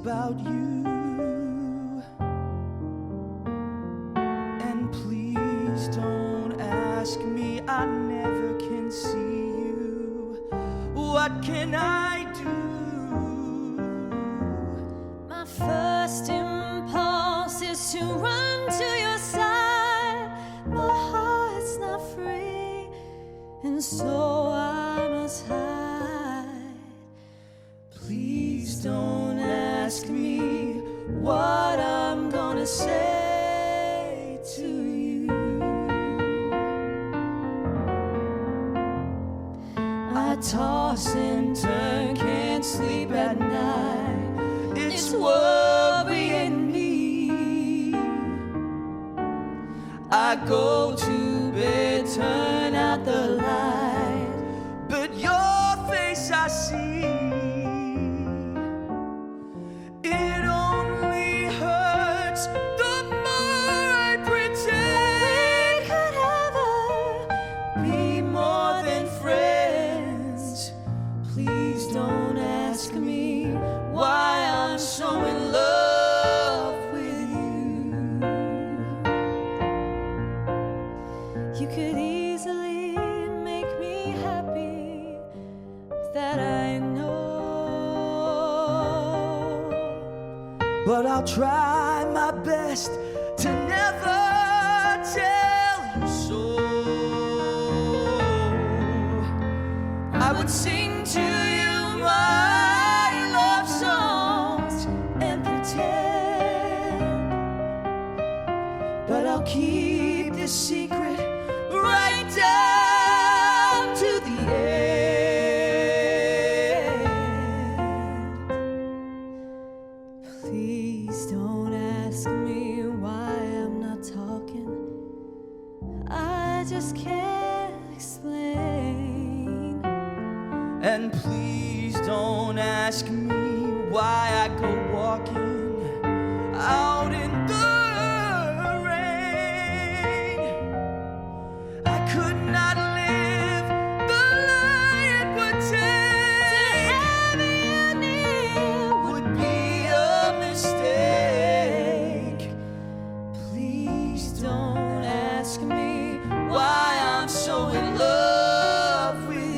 about you. And please don't ask me, I never can see you. What can I do? My first impulse is to run to your side. My heart's not free, and so I must hide. Please don't ask me what I'm gonna say to you. I toss and turn, can't sleep at night. It's worrying me. I go to bed, turn out the light, but your face I see. It only hurts the more I pretend. We could ever Be more than friends. Please don't ask me why I'm so in love with you. You could easily make me happy, that I know. But I'll try my best to never tell you so. I would sing to you my love songs and pretend, but I'll keep this secret right down to the end. Please don't ask me why I'm not talking. I just can't explain. And please don't ask me why I go walking out in the rain. I could not live the lie it would take. To have you near Would be a mistake. Please don't ask me why I'm so in love with you.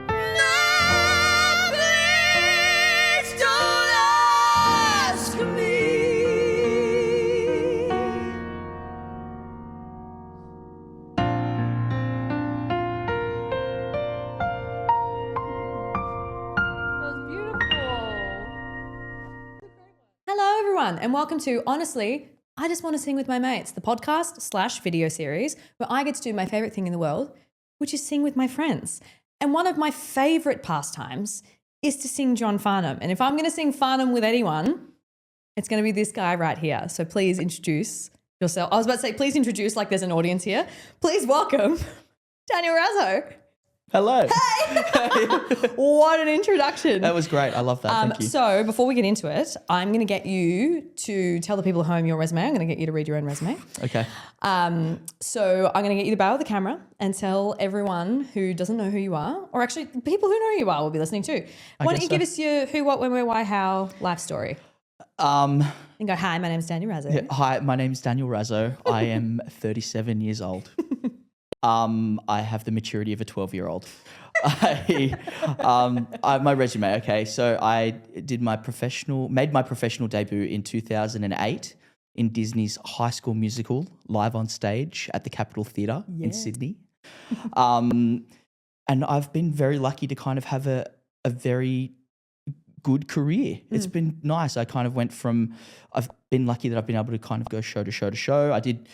No, please don't ask me. That was beautiful. Hello, everyone, and welcome to Honestly, I Just Want to Sing with My Mates, the podcast / video series where I get to do my favorite thing in the world, which is sing with my friends. And one of my favorite pastimes is to sing John Farnham. And if I'm going to sing Farnham with anyone, it's going to be this guy right here. So please introduce yourself. I was about to say, please introduce like there's an audience here. Please welcome Daniel Raso. Hello. What an introduction. That was great. I love that. Thank you. So before we get into it, I'm going to get you to tell the people at home your resume. I'm going to get you to read your own resume. Okay. So I'm going to get you to bow the camera and tell everyone who doesn't know who you are, or actually people who know who you are will be listening too. Why don't you give us your who, what, when, where, why, how life story? And go, hi, my name's Daniel Raso. Yeah, hi, my name's Daniel Raso. I am 37 years old. I have the maturity of a 12-year-old. My resume. Okay, so I made my professional debut in 2008 in Disney's High School Musical, live on stage at the Capitol Theatre in Sydney. And I've been very lucky to kind of have a very good career. It's been nice. I've been lucky that I've been able to kind of go show to show to show. I did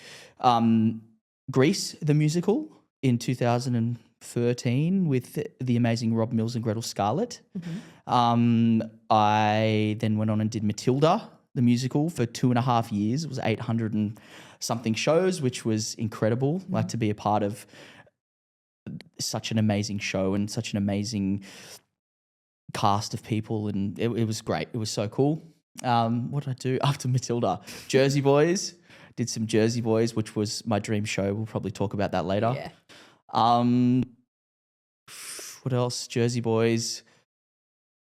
Grease, the musical, in 2013 with the amazing Rob Mills and Gretel Scarlett. I then went on and did Matilda, the musical, for 2.5 years. It was 800 and something shows, which was incredible. Like to be a part of such an amazing show and such an amazing cast of people, and it was great. It was so cool. What did I do after Matilda? Jersey Boys. Did some Jersey Boys, which was my dream show. We'll probably talk about that later. Yeah. What else? Jersey Boys.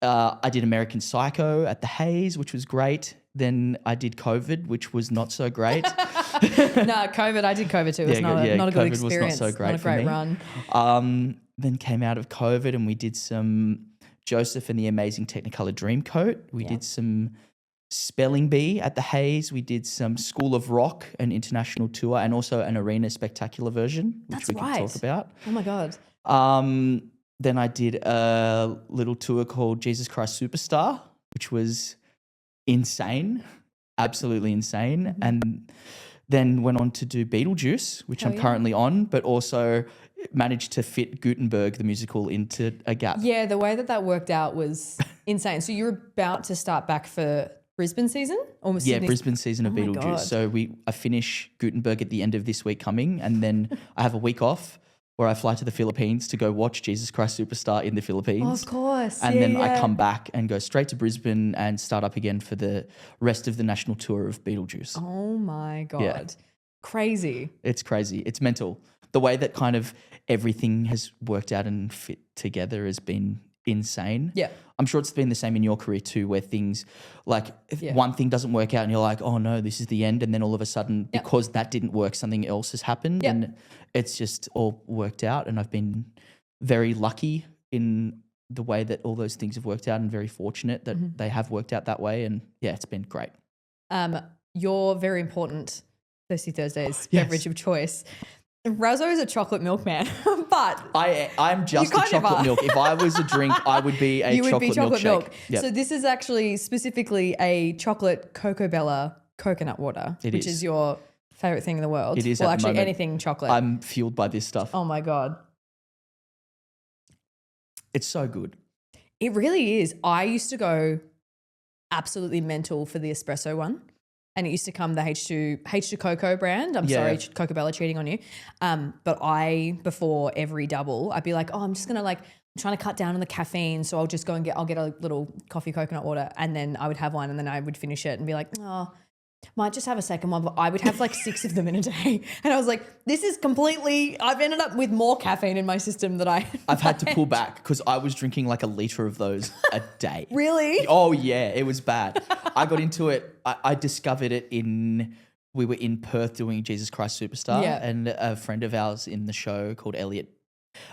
I did American Psycho at the Hayes, which was great. Then I did COVID, which was not so great. No, COVID. I did COVID too. It was not a COVID good was not experience. so great not a for great me. run. Then came out of COVID and we did some Joseph and the Amazing Technicolor Dreamcoat. We did some Spelling Bee at the Hayes. We did some School of Rock, an international tour, and also an arena spectacular version, which we can talk about. Oh my God. Then I did a little tour called Jesus Christ Superstar, which was insane, absolutely insane. And then went on to do Beetlejuice, which I'm currently on, but also managed to fit Gutenberg, the musical, into a gap. Yeah, the way that worked out was insane. So you're about to start back for Brisbane season? Or Sydney? Brisbane season of Oh my Beetlejuice. God. So I finish Gutenberg at the end of this week coming, and then I have a week off where I fly to the Philippines to go watch Jesus Christ Superstar in the Philippines. Of course. And then I come back and go straight to Brisbane and start up again for the rest of the national tour of Beetlejuice. Oh my God. Yeah. Crazy. It's crazy. It's mental. The way that kind of everything has worked out and fit together has been insane. Yeah. I'm sure it's been the same in your career too, where things like if one thing doesn't work out and you're like, oh no, this is the end. And then all of a sudden, because that didn't work, something else has happened and it's just all worked out. And I've been very lucky in the way that all those things have worked out and very fortunate that they have worked out that way. And yeah, it's been great. Your very important Thirsty Thursdays beverage of choice. Raso is a chocolate milk man, but I'm just a chocolate milk. If I was a drink, I would be a chocolate milkshake. Yep. So this is actually specifically a chocolate Cocoa Bella coconut water, which is your favorite thing in the world. It is. Well, at the actually, moment. anything chocolate. I'm fueled by this stuff. Oh my God. It's so good. It really is. I used to go absolutely mental for the espresso one. And it used to come the H2 Cocoa brand. I'm sorry, Cocoa Bella, cheating on you. But before every double, I'd be like, oh, I'm just going to I'm trying to cut down on the caffeine. So I'll just go and I'll get a little coffee coconut water. And then I would have one and then I would finish it and be like, oh, might just have a second one. But I would have like 6 of them in a day. And I was like, this is I've ended up with more caffeine in my system than I've had to pull back because I was drinking like a litre of those a day. Really? Oh yeah, it was bad. I got into it. I discovered it we were in Perth doing Jesus Christ Superstar and a friend of ours in the show called Elliot.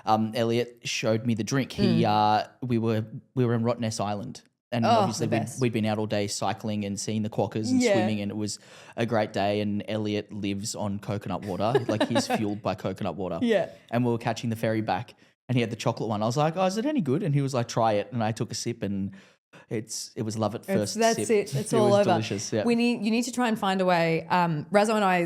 Elliot showed me the drink. We were in Rottnest Island. And obviously we'd been out all day cycling and seeing the quokkas and swimming, and it was a great day. And Elliot lives on coconut water. Like he's fueled by coconut water. Yeah. And we were catching the ferry back and he had the chocolate one. I was like, oh, is it any good? And he was like, try it. And I took a sip and it was love at first sip. That's it. It's all over. Delicious. Yeah. You need to try and find a way. Raso and I,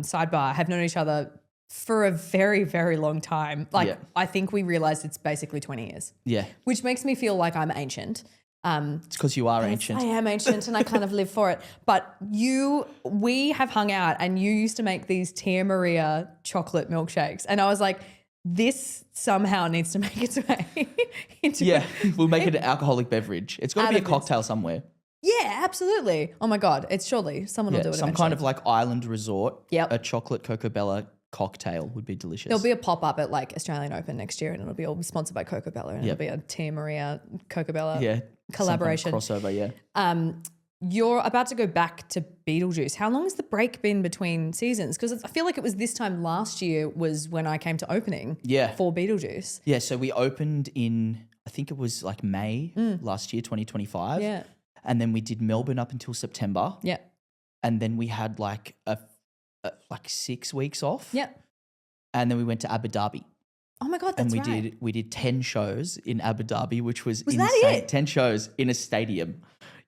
sidebar, have known each other for a very, very long time. I think we realized it's basically 20 years. Yeah. Which makes me feel like I'm ancient. It's because you are ancient. I am ancient and I kind of live for it. But we have hung out and you used to make these Tia Maria chocolate milkshakes. And I was like, this somehow needs to make its way into we'll make it an alcoholic beverage. It's got to be a cocktail somewhere. Yeah, absolutely. Oh my God, it's surely someone will do it some eventually. kind of like island resort. Yep. A chocolate Cocoa Bella cocktail would be delicious. There'll be a pop-up at like Australian Open next year and it'll be all sponsored by Cocoa Bella and it'll be a Tia Maria Cocoa Bella collaboration. Crossover, yeah. You're about to go back to Beetlejuice. How long has the break been between seasons? Because I feel like it was this time last year was when I came to opening for Beetlejuice. Yeah, so we opened in, I think it was like May last year, 2025. Yeah. And then we did Melbourne up until September. Yeah. And then we had like like 6 weeks off. Yeah. And then we went to Abu Dhabi. Oh my God, that's and we did 10 shows in Abu Dhabi, which was insane. That it? 10 shows in a stadium.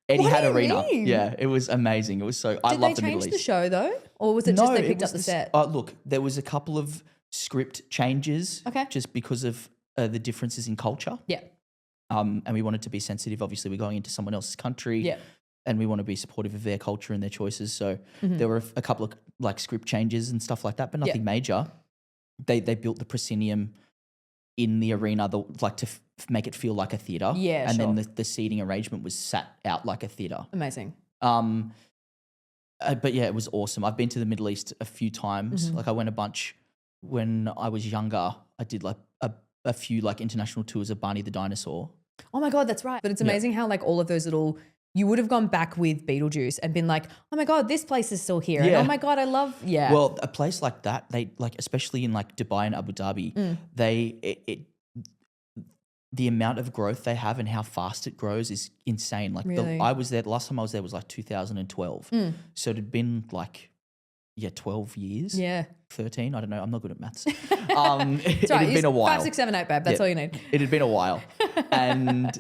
Etihad Arena. Mean? Yeah, it was amazing. It was so I love the Middle East. Did they change the show though? Or was it just they picked up the set? Look, there was a couple of script changes just because of the differences in culture. Yeah. And we wanted to be sensitive. Obviously, we're going into someone else's country. Yeah. And we want to be supportive of their culture and their choices. So there were a couple of like script changes and stuff like that, but nothing major. They built the proscenium in the arena, to make it feel like a theatre. Yeah, and then the seating arrangement was sat out like a theatre. Amazing. But yeah, it was awesome. I've been to the Middle East a few times. Like I went a bunch when I was younger. I did like a few like international tours of Barney the Dinosaur. Oh my God, that's right. But it's amazing how like all of those little, you would have gone back with Beetlejuice and been like, oh my God, this place is still here. And Yeah. oh my God, I love, Well, a place like that, they like, especially in like Dubai and Abu Dhabi, the amount of growth they have and how fast it grows is insane. Like Really? I was there, the last time I was there was like 2012. So it had been like, 12 years. Yeah. 13. I don't know. I'm not good at maths. It It's all right. had been a while. 5, 6, 7, 8, babe. That's Yeah. all you need. It had been a while. And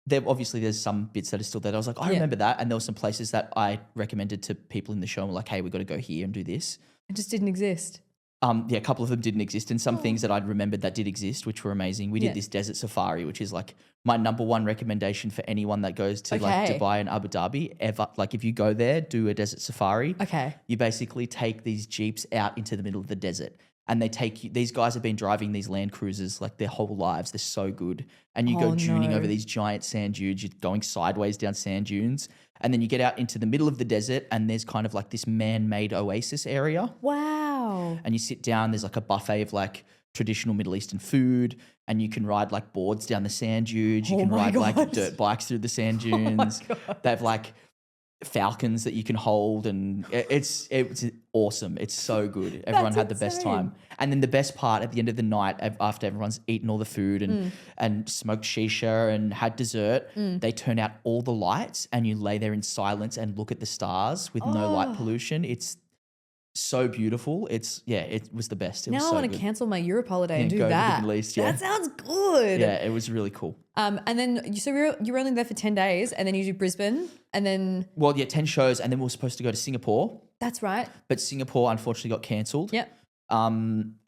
there's some bits that are still there. I was like, I remember that. And there were some places that I recommended to people in the show and were like, hey, we got to go here and do this. It just didn't exist. A couple of them didn't exist, and some things that I'd remembered that did exist, which were amazing. We did this desert safari, which is like my number one recommendation for anyone that goes to like Dubai and Abu Dhabi ever. Like if you go there, do a desert safari. Okay. You basically take these Jeeps out into the middle of the desert, and they take you, these guys have been driving these Land Cruisers like their whole lives. They're so good. And you go duning over these giant sand dunes. You're going sideways down sand dunes. And then you get out into the middle of the desert, and there's kind of like this man-made oasis area. Wow. And you sit down, there's like a buffet of like traditional Middle Eastern food, and you can ride like boards down the sand dunes. You can ride like dirt bikes through the sand dunes. They have like falcons that you can hold, and it's awesome. It's so good. Everyone had the best time. And then the best part at the end of the night, after everyone's eaten all the food and smoked shisha and had dessert, they turn out all the lights, and you lay there in silence and look at the stars with no light pollution. It's so beautiful. It was the best. It was Now so I want good. to cancel my Europe holiday and Yeah, do go to the that. Middle East, yeah. That sounds good. Yeah, it was really cool. And then so you were only there for 10 days, and then you do Brisbane, and then 10 shows, and then we were supposed to go to Singapore, that's right. but Singapore unfortunately got cancelled. Yep.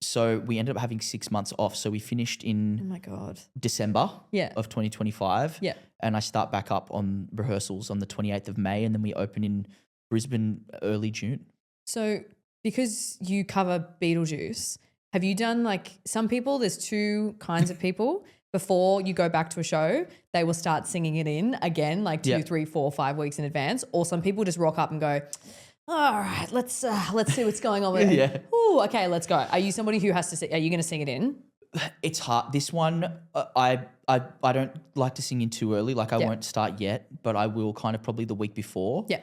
So we ended up having 6 months off. So we finished Oh in my God. December Yeah. of 2025. Yeah. And I start back up on rehearsals on the 28th of May, and then we open in Brisbane early June. So because you cover Beetlejuice, have you done like some people, there's two kinds of people. Before you go back to a show, they will start singing it in again, like 2, 3, 4, 5 weeks in advance. Or some people just rock up and go, all right, let's see what's going on with it. Yeah. Ooh, okay, let's go. Are you somebody who has to sing? Are you going to sing it in? It's hard. This one, I don't like to sing in too early. Like I won't start yet, but I will kind of probably the week before. Yeah.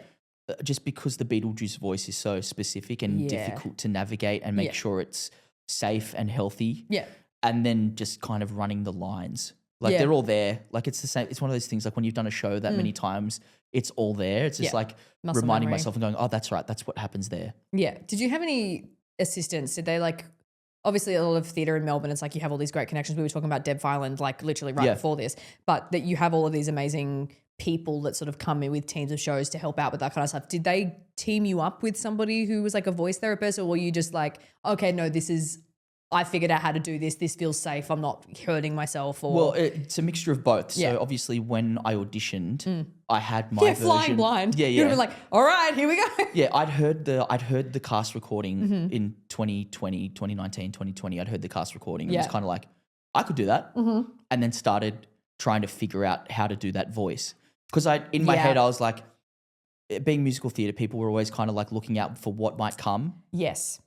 Just because the Beetlejuice voice is so specific and difficult to navigate and make sure it's safe and healthy. Yeah. And then just kind of running the lines. Like they're all there. Like it's the same. It's one of those things like when you've done a show that many times, it's all there. It's just like Muscle reminding memory. myself and going, oh, that's right. That's what happens there. Yeah. Did you have any assistants? Did they like, obviously a lot of theatre in Melbourne, it's like you have all these great connections. We were talking about Deb Filand like literally right before this, but that you have all of these amazing people that sort of come in with teams of shows to help out with that kind of stuff. Did they team you up with somebody who was like a voice therapist, or were you just like, okay, no, I figured out how to do this. This feels safe. I'm not hurting myself. Or Well, it's a mixture of both. So obviously when I auditioned, I had my version. flying blind. Yeah, You'd have been like, all right, here we go. Yeah, I'd heard the cast recording in 2020, 2019, 2020. I'd heard the cast recording. It was kind of like, I could do that. And then started trying to figure out how to do that voice. Because in my head, I was like, being musical theatre, people were always kind of like looking out for what might come. Yes.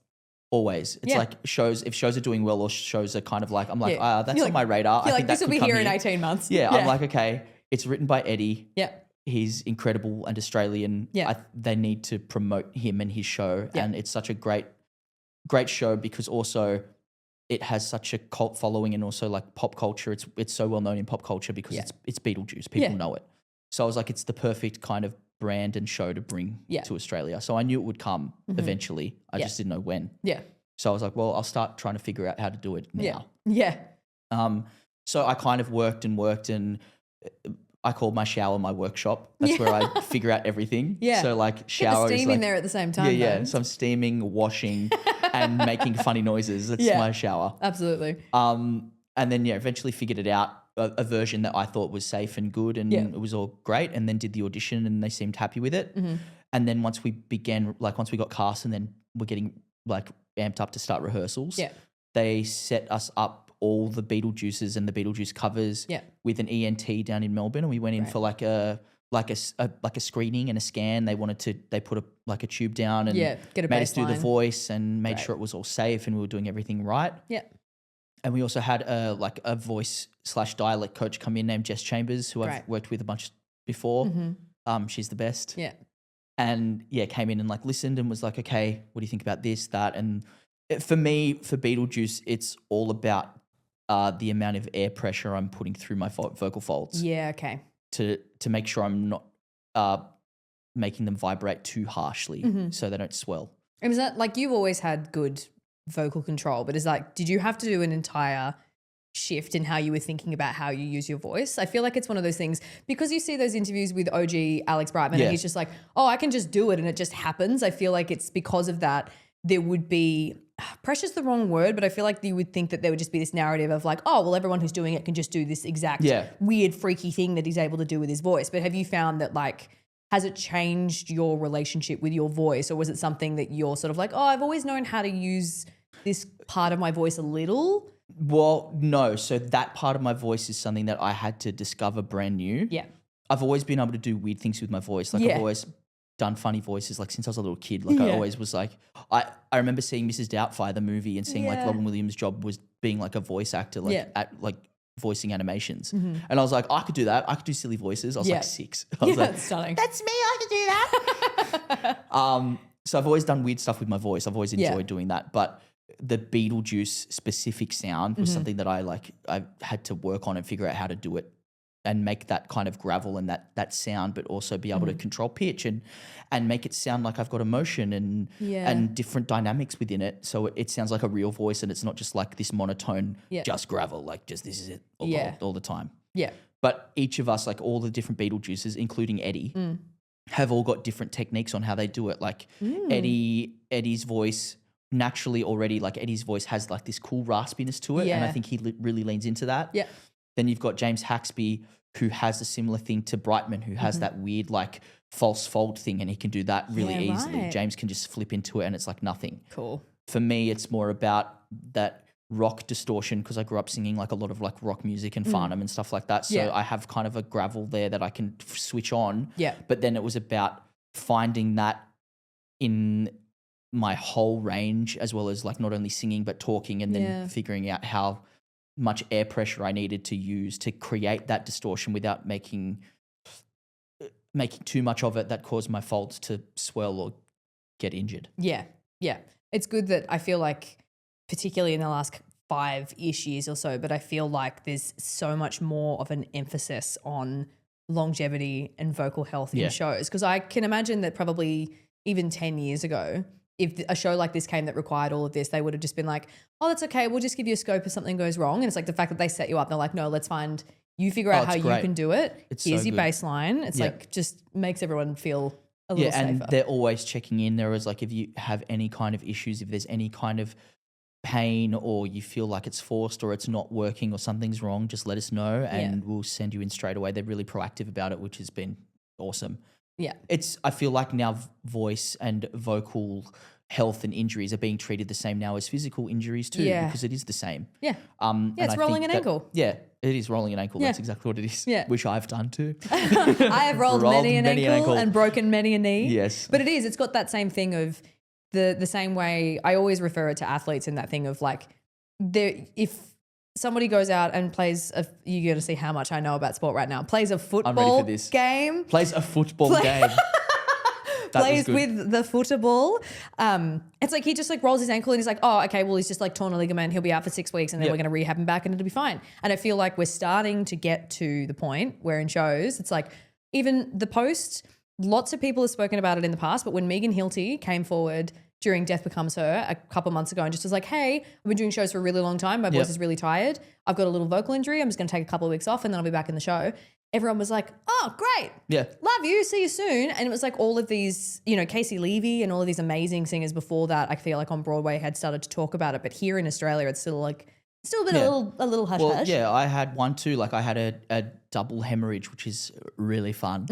Always. It's like if shows are doing well or shows are kind of like, I'm like, that's You're on like- my radar. You're I like, think this that will could be come here in 18 months. Yeah, I'm like, okay, it's written by Eddie. Yeah. He's incredible and Australian. Yeah. They need to promote him and his show. Yeah. And it's such a great show because also it has such a cult following and also like pop culture. It's so well known in pop culture because it's Beetlejuice. People know it. So I was like, it's the perfect kind of brand and show to bring to Australia. So I knew it would come eventually. I just didn't know when. Yeah. So I was like, well, I'll start trying to figure out how to do it now. Yeah. So I kind of worked and I called my shower my workshop. That's where I figure out everying. Yeah. So like Get the shower is steam like, in there at the same time. yeah. though. So I'm steaming, washing and making funny noises. That's my shower. Absolutely. And then eventually figured it out, a version that I thought was safe and good and it was all great, and then did the audition and they seemed happy with it. And then once we got cast and then we're getting like amped up to start rehearsals, they set us up all the Beetlejuices and the Beetlejuice covers with an ENT down in Melbourne, and we went in for like a screening and a scan. They put a tube down and get a made us do the baseline. voice and made sure it was all safe and we were doing everything right. Yeah. And we also had a voice / dialect coach come in named Jess Chambers, who Great. I've worked with a bunch before. She's the best. Yeah. And came in and like listened and was like, okay, what do you think about this, that? And for me, for Beetlejuice, it's all about the amount of air pressure I'm putting through my vocal folds. Yeah, okay. To make sure I'm not making them vibrate too harshly so they don't swell. And was that like you've always had good vocal control, but did you have to do an entire shift in how you were thinking about how you use your voice? I feel like it's one of those things because you see those interviews with OG Alex Brightman and he's just like, oh, I can just do it and it just happens. I feel like it's because of that there would be pressure's the wrong word, but I feel like you would think that there would just be this narrative of like, oh, well, everyone who's doing it can just do this exact weird, freaky thing that he's able to do with his voice. But have you found that like, has it changed your relationship with your voice, or was it something that you're sort of like, oh, I've always known how to use this part of my voice a little? Well, no. So that part of my voice is something that I had to discover brand new. Yeah. I've always been able to do weird things with my voice. Like I've always done funny voices like since I was a little kid. Like I always was like, I remember seeing Mrs. Doubtfire, the movie, and seeing like Robin Williams' job was being like a voice actor, like at like voicing animations. And I was like, I could do that. I could do silly voices. I was like 6. I was like, that's stunning. that's me. I could do that. So I've always done weird stuff with my voice. I've always enjoyed doing that. But the Beetlejuice specific sound was something that I had to work on and figure out how to do it and make that kind of gravel and that sound, but also be able to control pitch and make it sound like I've got emotion and different dynamics within it. So it sounds like a real voice and it's not just like this monotone, just gravel, like just this is it all the time. Yeah. But each of us, like all the different Beetlejuices, including Eddie, have all got different techniques on how they do it. Like Eddie's voice naturally already, like Eddie's voice has like this cool raspiness to it. And I think he really leans into that. Yeah. Then you've got James Haxby, who has a similar thing to Brightman, who has that weird like false fold thing, and he can do that really easily. Right. James can just flip into it and it's like nothing. Cool. For me, it's more about that rock distortion because I grew up singing like a lot of like rock music and Farnham and stuff like that. So I have kind of a gravel there that I can switch on. Yeah. But then it was about finding that in my whole range, as well as like not only singing but talking, and then figuring out how much air pressure I needed to use to create that distortion without making too much of it that caused my folds to swell or get injured. Yeah. Yeah. It's good that I feel like, particularly in the last 5-ish years or so, but I feel like there's so much more of an emphasis on longevity and vocal health in shows. Because I can imagine that probably even 10 years ago, if a show like this came that required all of this, they would have just been like, oh, that's okay. We'll just give you a scope if something goes wrong. And it's like the fact that they set you up, they're like, no, let's find, you figure out how you can do it. Here's your baseline. It's like just makes everyone feel a little safer. And they're always checking in. There is like, if you have any kind of issues, if there's any kind of pain or you feel like it's forced or it's not working or something's wrong, just let us know and we'll send you in straight away. They're really proactive about it, which has been awesome. Yeah. I feel like now voice and vocal health and injuries are being treated the same now as physical injuries too, because it is the same. Yeah. It's rolling an ankle. Yeah, it is rolling an ankle. That's exactly what it is. Yeah. Which I've done too. I have rolled many an ankle and broken many a knee. Yes. But it's got that same thing of the same way I always refer it to athletes in that thing of like, if somebody goes out and plays you're going to see how much I know about sport right now, plays a football game. Plays a football game. Plays with the football. It's like he just like rolls his ankle and he's like, oh, okay, well, he's just like torn a ligament. He'll be out for 6 weeks and then we're going to rehab him back and it'll be fine. And I feel like we're starting to get to the point where in shows, it's like even the post, lots of people have spoken about it in the past, but when Megan Hilty came forward during Death Becomes Her a couple months ago and just was like, hey, I've been doing shows for a really long time. My voice is really tired. I've got a little vocal injury. I'm just going to take a couple of weeks off and then I'll be back in the show. Everyone was like, oh, great. Yeah. Love you. See you soon. And it was like all of these, Casey Levy and all of these amazing singers before that, I feel like on Broadway had started to talk about it. But here in Australia, it's still a bit a little hush hush. Yeah, I had one too. Like I had a double hemorrhage, which is really fun.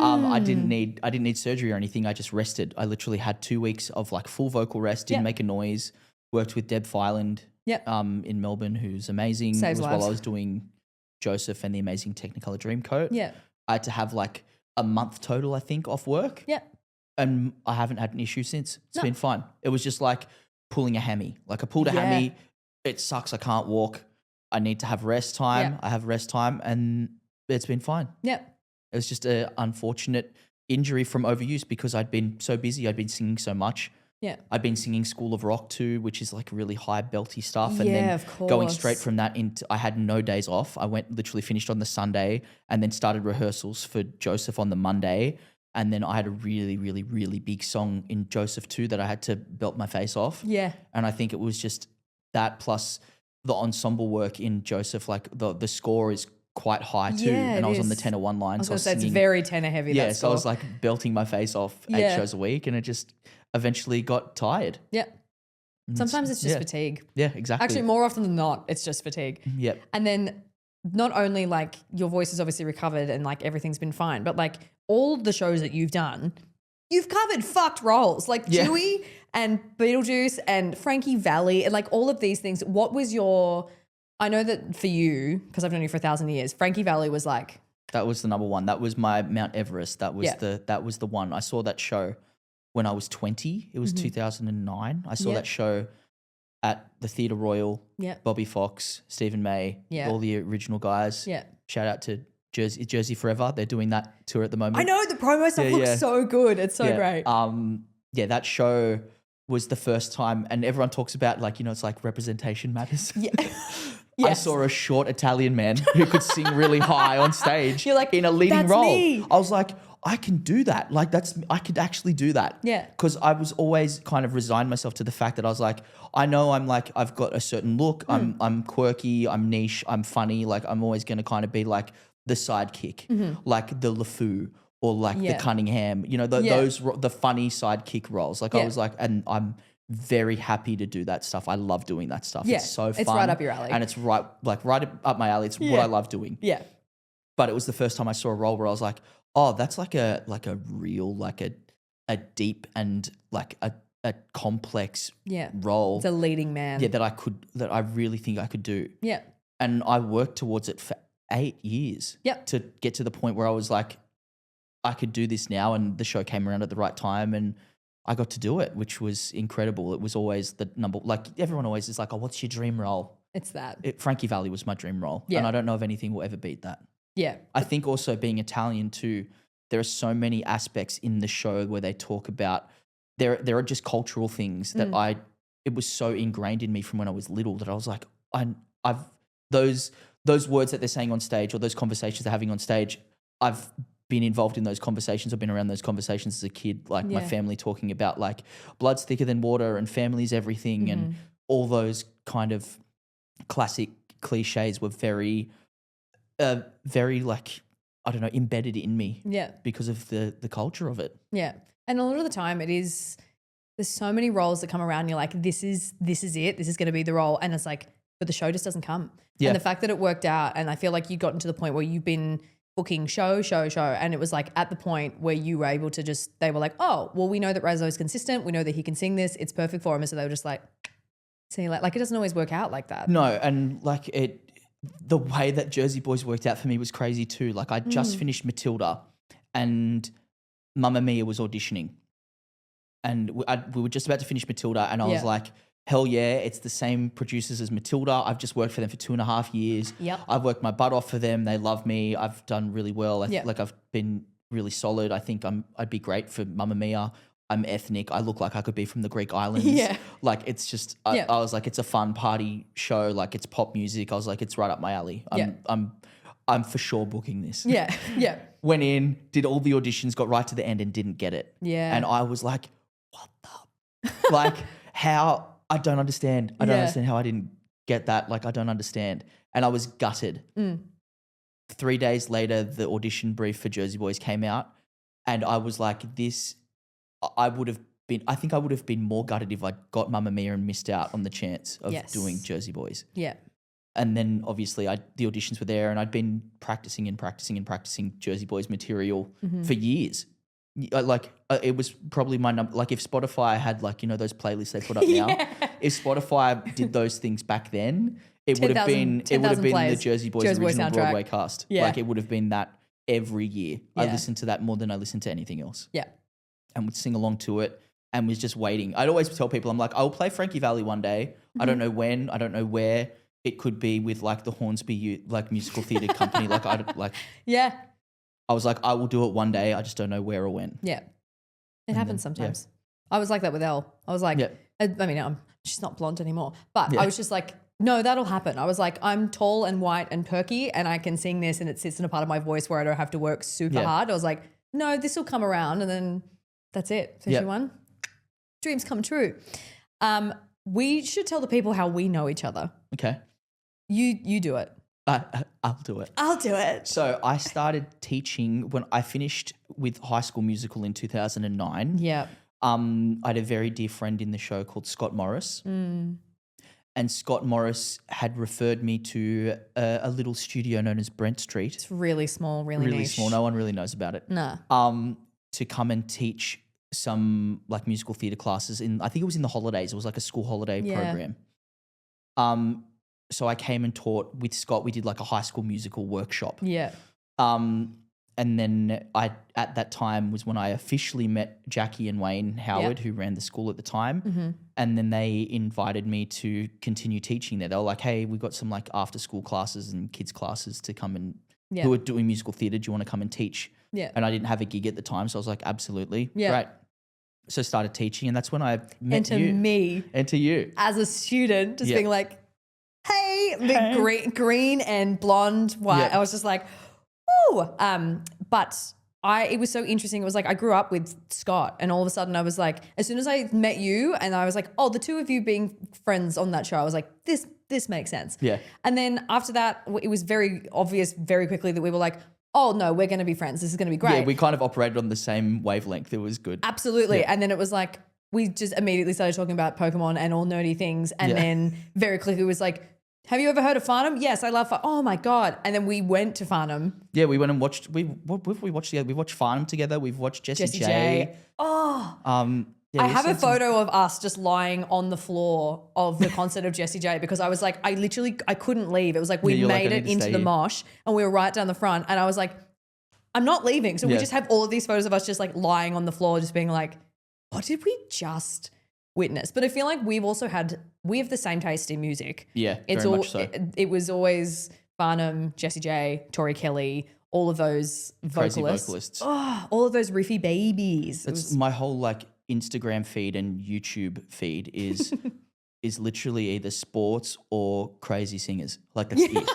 I didn't need surgery or anything. I just rested. I literally had 2 weeks of like full vocal rest, didn't make a noise, worked with Deb Filand in Melbourne, who's amazing. Saves lives. While I was doing Joseph and the amazing Technicolor Dreamcoat. Yeah. I had to have like a month total, I think, off work. Yeah. And I haven't had an issue since. It's been fine. It was just like pulling a hammy. Like I pulled a hammy, it sucks. I can't walk. I need to have rest time. Yeah. I have rest time, and it's been fine. Yep. It was just an unfortunate injury from overuse because I'd been so busy. I'd been singing so much. Yeah. I'd been singing School of Rock too, which is like really high belty stuff. And Yeah, then of going course. straight from that into, I had no days off. I literally finished on the Sunday and then started rehearsals for Joseph on the Monday. And then I had a really, really, really big song in Joseph too that I had to belt my face off. Yeah. And I think it was just that plus the ensemble work in Joseph, like the score is quite high too. Yeah, And it I was on is. the tenor one line. I was so going to say it's singing- very tenor heavy. yeah, that so I was score. like belting my face off Yeah. 8 shows a week, and it just eventually got tired. Yeah. And Sometimes it's just yeah. fatigue. Yeah, exactly. Actually, more often than not, it's just fatigue. Yep. And then not only like your voice is obviously recovered and like everything's been fine, but like all the shows that you've done, you've covered fucked roles like Yeah. Dewey and Beetlejuice and Frankie Valli and like all of these things. What was your, I know that for you, because I've known you for 1,000 years, Frankie Valli was like, That was the number one. That was my Mount Everest. That was Yeah. the one. I saw that show when I was 20. It was 2009. I saw Yeah. that show at the Theatre Royal. Yeah. Bobby Fox, Stephen May, Yeah. all the original guys. yeah. Shout out to Jersey Forever. They're doing that tour at the moment. I know the promo stuff Yeah, looks yeah. so good. It's so yeah. great. Yeah, that show was the first time, and everyone talks about like, it's like representation matters. Yeah. I Yes. saw a short Italian man who could sing really high on stage. You're like, in a leading "That's role. me." I was like, I can do that. Like I could actually do that. Yeah. Because I was always kind of resigned myself to the fact that I was like, I know I'm like, I've got a certain look. I'm quirky. I'm niche. I'm funny. Like I'm always going to kind of be like the sidekick, like the LeFou or like Yeah. the Cunningham. Yeah. The funny sidekick roles. Like I Yeah. was like, and I'm very happy to do that stuff. I love doing that stuff. Yeah, It's so fun. it's right up your alley. And it's right up my alley. It's what Yeah. I love doing. Yeah. But it was the first time I saw a role where I was like, oh, that's like a real, like a deep and like a complex Yeah. role. It's a leading man. Yeah, that I really think I could do. Yeah. And I worked towards it for 8 years. Yep. To get to the point where I was like, I could do this now, and the show came around at the right time, and I got to do it, which was incredible. It was always the number, like everyone always is like, oh, what's your dream role? It's that. Frankie Valli was my dream role. Yeah. And I don't know if anything will ever beat that. Yeah. I think also being Italian too, there are so many aspects in the show where they talk about, there are just cultural things that it was so ingrained in me from when I was little that I was like, I've those words that they're saying on stage or those conversations they're having on stage, I've been involved in those conversations. I've been around those conversations as a kid, like my Yeah. family talking about like blood's thicker than water and family's everything and all those kind of classic cliches were very like, I don't know, embedded in me Yeah. because of the culture of it. Yeah. And a lot of the time there's so many roles that come around and you're like, this is it. This is going to be the role. And it's like, but the show just doesn't come. Yeah. And the fact that it worked out, and I feel like you gotten to the point where you've been booking show. And it was like at the point where you were able to just, they were like, oh, well, we know that Raso is consistent. We know that he can sing this. It's perfect for him. And so they were just like, see, like it doesn't always work out like that. No, and like the way that Jersey Boys worked out for me was crazy too. Like I just finished Matilda and Mamma Mia was auditioning. And we were just about to finish Matilda and I was Yeah. like, hell yeah, it's the same producers as Matilda. I've just worked for them for 2.5 years. Yep. I've worked my butt off for them. They love me. I've done really well. Like I've been really solid. I think I'd be great for Mamma Mia. I'm ethnic. I look like I could be from the Greek islands. Yeah. Like it's just, Yeah. I was like, it's a fun party show. Like it's pop music. I was like, it's right up my alley. I'm for sure booking this. Yeah. Yeah. Went in, did all the auditions, got right to the end and didn't get it. Yeah. And I was like, what the? Like how? I don't understand. I don't Yeah. understand how I didn't get that. Like I don't understand. And I was gutted. 3 days later, the audition brief for Jersey Boys came out and I was like, this, I think I would have been more gutted if I got Mamma Mia and missed out on the chance of Yes. doing Jersey Boys. Yeah. And then obviously the auditions were there and I'd been practicing Jersey Boys material for years. It was probably my number. Like if Spotify had like, those playlists they put up now, if Spotify did those things back then, it would have 10,000 been the plays. Jersey Boys Jersey Boys original soundtrack. Broadway cast. Yeah. Like it would have been that every year. I Yeah. listened to that more than I listened to anything else Yeah. and would sing along to it and was just waiting. I'd always tell people, I'm like, I'll play Frankie Valli one day. I don't know when. I don't know where. It could be with like the Hornsby like musical theatre company. Yeah. I was like, I will do it one day. I just don't know where or when. Yeah. It happens sometimes. I was like that with Elle. I was like, I mean, she's not blonde anymore, but I was just like, no, that'll happen. I was like, I'm tall and white and perky and I can sing this and it sits in a part of my voice where I don't have to work super hard. I was like, no, this will come around and then that's it. 51. Dreams come true. We should tell the people how we know each other. Okay. You do it. I'll do it. I'll do it. So I started teaching when I finished with High School Musical in 2009. Yeah. I had a very dear friend in the show called Scott Morris. And Scott Morris had referred me to a little studio known as Brent Street. It's really small, really niche. Small. No one really knows about it. Nah. To come and teach some like musical theatre classes I think it was in the holidays. It was like a school holiday program. So I came and taught with Scott. We did like a High School Musical workshop. Yeah. And then at that time was when I officially met Jackie and Wayne Howard, who ran the school at the time. And then they invited me to continue teaching there. They were like, hey, we've got some like after school classes and kids classes to come and who are doing musical theatre. Do you want to come and teach? Yeah. And I didn't have a gig at the time. So I was like, absolutely. Yeah. Great. So I started teaching and that's when I met Enter you. me. Enter you. As a student, just being like, hey, the green and blonde, white. I was just like, ooh. But it was so interesting. It was like I grew up with Scott and all of a sudden I was like, as soon as I met you and I was like, oh, the two of you being friends on that show, I was like, this makes sense. Yeah. And then after that, it was very obvious very quickly that we were like, oh no, we're going to be friends. This is going to be great. Yeah, we kind of operated on the same wavelength. It was good. Absolutely. Yeah. And then it was like, we just immediately started talking about Pokemon and all nerdy things. And then very quickly it was like, have you ever heard of Farnham? Yes, I love Farnham. Oh my God. And then we went to Farnham. Yeah, we went and watched, what have we watched together? We watched Farnham together. We've watched Jessie J. Oh. I have a photo of us just lying on the floor of the concert of Jessie J because I was like, I couldn't leave. It was like we made it into the mosh and we were right down the front and I was like, I'm not leaving. So we just have all of these photos of us just like lying on the floor just being like, what did we just witness? But I feel like we have the same taste in music. Yeah, very much so. It was always Farnham, Jessie J, Tori Kelly, all of those vocalists. Crazy vocalists. Oh, all of those riffy babies. It's my whole like Instagram feed and YouTube feed is literally either sports or crazy singers. Like that's it.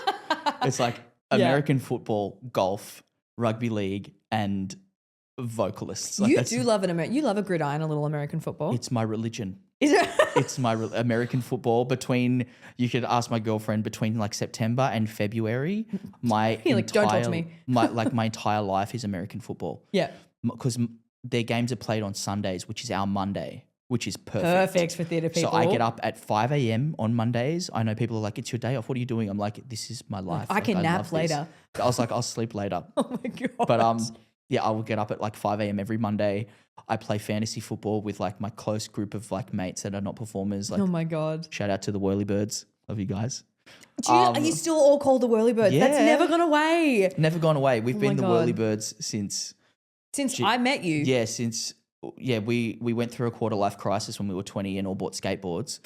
It's like American football, golf, rugby league, and vocalists. Like you do love you love a gridiron, a little American football. It's my religion. Is it? It's my American football. You could ask my girlfriend between like September and February. My You're like, don't talk to me. my entire life is American football. Yeah, because their games are played on Sundays, which is our Monday, which is perfect. Perfect for theatre people. So I get up at 5 a.m. on Mondays. I know people are like, it's your day off. What are you doing? I'm like, this is my life. I can nap later. I was like, I'll sleep later. Oh my God. But yeah, I will get up at like 5 a.m. every Monday. I play fantasy football with like my close group of like mates that are not performers. Like, oh my God. Shout out to the Whirlybirds. Love you guys. Are you still all called the Whirlybirds? Yeah. That's never gone away. Never gone away. We've been the God. Whirlybirds since I met you. Yeah, we went through a quarter life crisis when we were 20 and all bought skateboards.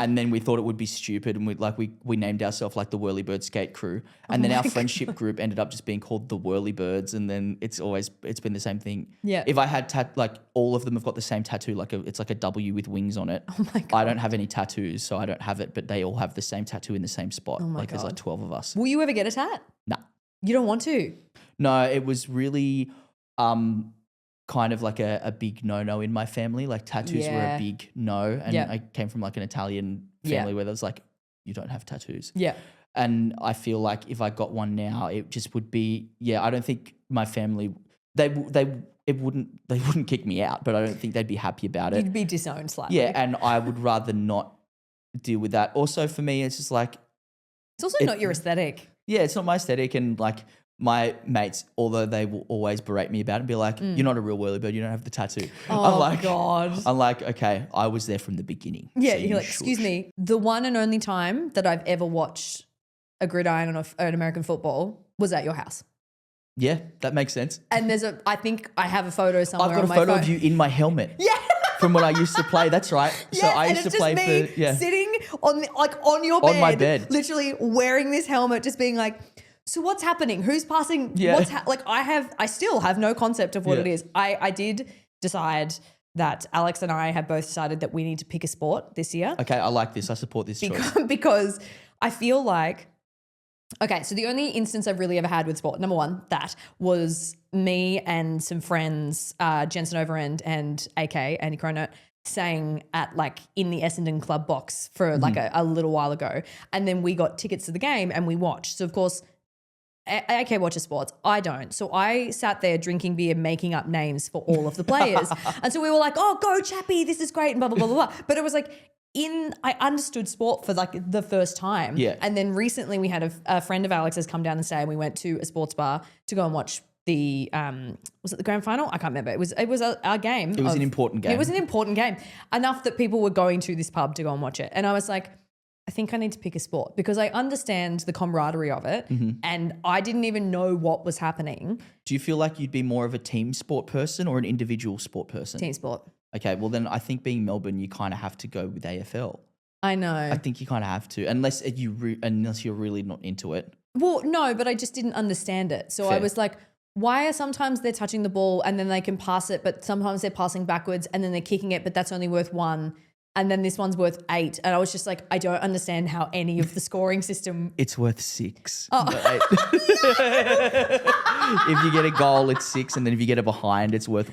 And then we thought it would be stupid and we named ourselves like the Whirlybird Skate Crew. And then our friendship group ended up just being called the Whirlybirds, and then it's been the same thing. Yeah. If I had like all of them have got the same tattoo, it's like a W with wings on it. Oh my God. I don't have any tattoos, so I don't have it, but they all have the same tattoo in the same spot. Oh my There's God. like 12 of us. Will you ever get a tat? Nah. You don't want to? No, it was really kind of like a big no-no in my family. Like tattoos were a big no. And I came from like an Italian family where there's like, you don't have tattoos. Yeah. And I feel like if I got one now, it just would be, I don't think my family, they wouldn't kick me out, but I don't think they'd be happy about it. You'd be disowned slightly. Yeah. And I would rather not deal with that. Also for me, it's just like. It's also not your aesthetic. Yeah, it's not my aesthetic. And like my mates, although they will always berate me about it and be like, you're not a real Whirlybird, you don't have the tattoo. Oh, God. I'm like, okay, I was there from the beginning. Yeah, so you're like, excuse me. The one and only time that I've ever watched a gridiron on an American football was at your house. Yeah, that makes sense. And I think I have a photo somewhere I've got on a my photo phone. of you in my helmet. Yeah. from when I used to play. That's right. So Yes, I and used to it's play just me for yeah. sitting on your bed, On my bed. literally wearing this helmet, just being like, so what's happening? Who's passing? Yeah. I still have no concept of what Yeah. it is. I did decide that Alex and I have both decided that we need to pick a sport this year. Okay, I like this. I support this choice. Because I feel like, okay, so the only instance I've really ever had with sport, number one, that was me and some friends, Jensen Overend and AK, Andy Cronut, sang at like in the Essendon Club box for like a little while ago. And then we got tickets to the game and we watched. So of course, AK watches sports. I don't. So I sat there drinking beer, making up names for all of the players. And so we were like, oh, go Chappie, this is great, and blah, blah, blah, blah, blah. But it was like, I understood sport for like the first time. Yeah. And then recently we had a friend of Alex's come down and stay, and we went to a sports bar to go and watch the, was it the grand final? I can't remember. It was our game. It was an important game. It was an important game. Enough that people were going to this pub to go and watch it. And I was like, I think I need to pick a sport because I understand the camaraderie of it and I didn't even know what was happening. Do you feel like you'd be more of a team sport person or an individual sport person? Team sport. Okay, well then I think being Melbourne, you kind of have to go with AFL. I know. I think you kind of have to, unless you're really not into it. Well, no, but I just didn't understand it. So I Fair. was like, why are sometimes they're touching the ball and then they can pass it, but sometimes they're passing backwards and then they're kicking it, but that's only worth 1. And then this one's worth 8. And I was just like, I don't understand how any of the scoring system. It's worth 6. Oh. If you get a goal, it's 6, and then if you get a behind, it's worth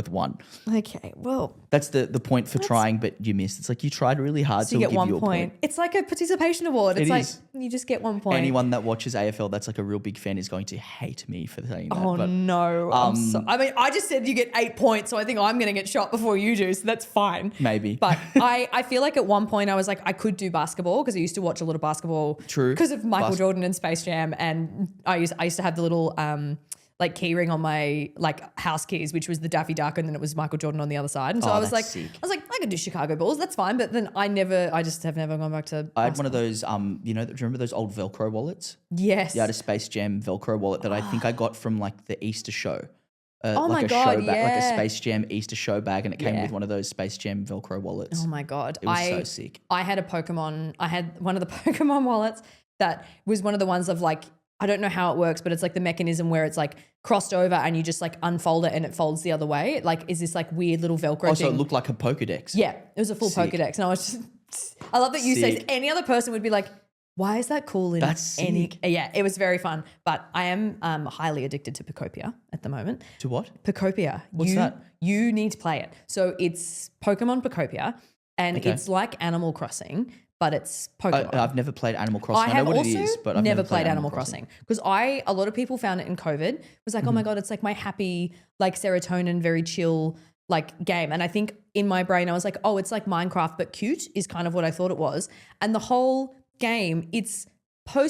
1. Okay, well. That's the point for trying, but you missed. It's like you tried really hard, So so you we'll get give 1 you a point. It's like a participation award. It's It like is. you just get 1 point. Anyone that watches AFL that's like a real big fan is going to hate me for saying that. Oh but no! I mean, I just said you get 8 points, so I think I'm going to get shot before you do. So that's fine. Maybe. But I feel like at one point I was like, I could do basketball because I used to watch a lot of basketball. True. Because of Michael Jordan and Space Jam, and I used to have the little like key ring on my like house keys, which was the Daffy Duck, and then it was Michael Jordan on the other side. And so Oh, I was like, that's sick. I could do Chicago Bulls. That's fine. But then I just have never gone back to. I had one of those, do you remember those old Velcro wallets? Yes. Yeah, I had a Space Jam Velcro wallet that I think I got from like the Easter show. Oh like my a God, show bag, like a yeah. Space Jam Easter show bag, and it came Yeah. with one of those Space Jam Velcro wallets. Oh my God. It was so sick. I had one of the Pokemon wallets that was one of the ones of like, I don't know how it works, but it's like the mechanism where it's like crossed over and you just like unfold it and it folds the other way. It like is this like weird little Velcro Oh, thing. so it looked like a Pokedex. Yeah, it was a full Sick. Pokedex. And I was just, I love that you say Sick. any other person would be like, why is that cool in That's any? sick. Yeah, it was very fun. But I am highly addicted to Pokopia at the moment. To what? Pokopia. What's that? You need to play it. So it's Pokemon Pokopia, and Okay. it's like Animal Crossing, but it's Pokemon. I've never played Animal Crossing. I, have know what also it is, but I've never played Animal Crossing because a lot of people found it in COVID. It was like, oh Mm-hmm. my God, it's like my happy, like serotonin, very chill like game. And I think in my brain I was like, oh, it's like Minecraft but cute is kind of what I thought it was. And the whole game, it's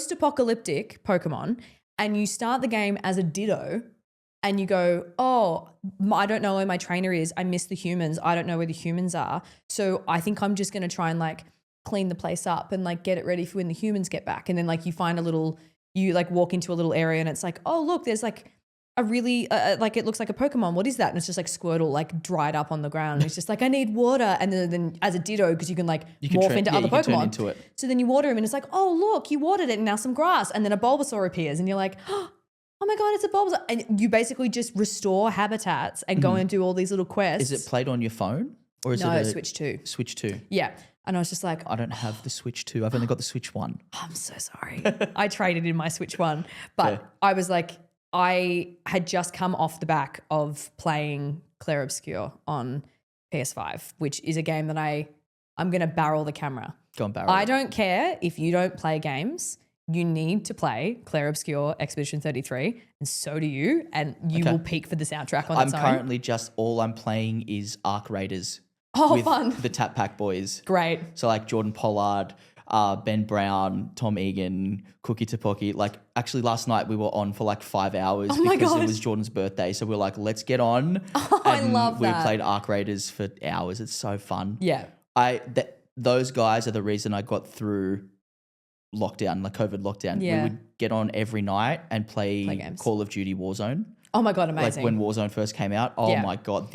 post-apocalyptic Pokemon, and you start the game as a Ditto. And you go, oh, I don't know where my trainer is. I miss the humans. I don't know where the humans are. So I think I'm just going to try and like clean the place up and like get it ready for when the humans get back. And then like you like walk into a little area and it's like, oh, look, there's like a really, like it looks like a Pokemon. What is that? And it's just like Squirtle like dried up on the ground. And it's just like, I need water. And then as a Ditto, because you can like morph into other you can turn Pokemon. into it. So then you water him and it's like, oh, look, you watered it and now some grass. And then a Bulbasaur appears and you're like, oh my God, it's a Bulbasaur. And you basically just restore habitats and go and do all these little quests. Is it played on your phone? Or is No, it Switch 2. Switch 2? Yeah. And I was just like, I don't have the Switch 2. I've only got the Switch 1. I'm so sorry. I traded in my Switch 1. But Yeah. I was like, I had just come off the back of playing Clair Obscur on PS5, which is a game that I'm going to barrel the camera. Go on, Barry. I don't care if you don't play games. You need to play Clair Obscur Expedition 33, and so do you, and you will peak for the soundtrack on I'm its own. currently all I'm playing is Arc Raiders. Oh, with fun. the Tap Pack boys. Great. So like Jordan Pollard, Ben Brown, Tom Egan, Cookie Topoki. Like actually last night we were on for like 5 hours my because God. it was Jordan's birthday. So we are like, let's get on. Oh, I love we that. played Arc Raiders for hours. It's so fun. Yeah. Those guys are the reason I got through lockdown, like COVID lockdown. Yeah. We would get on every night and play games. Call of Duty Warzone. Oh my God, amazing. Like when Warzone first came out. Oh Yeah. my God.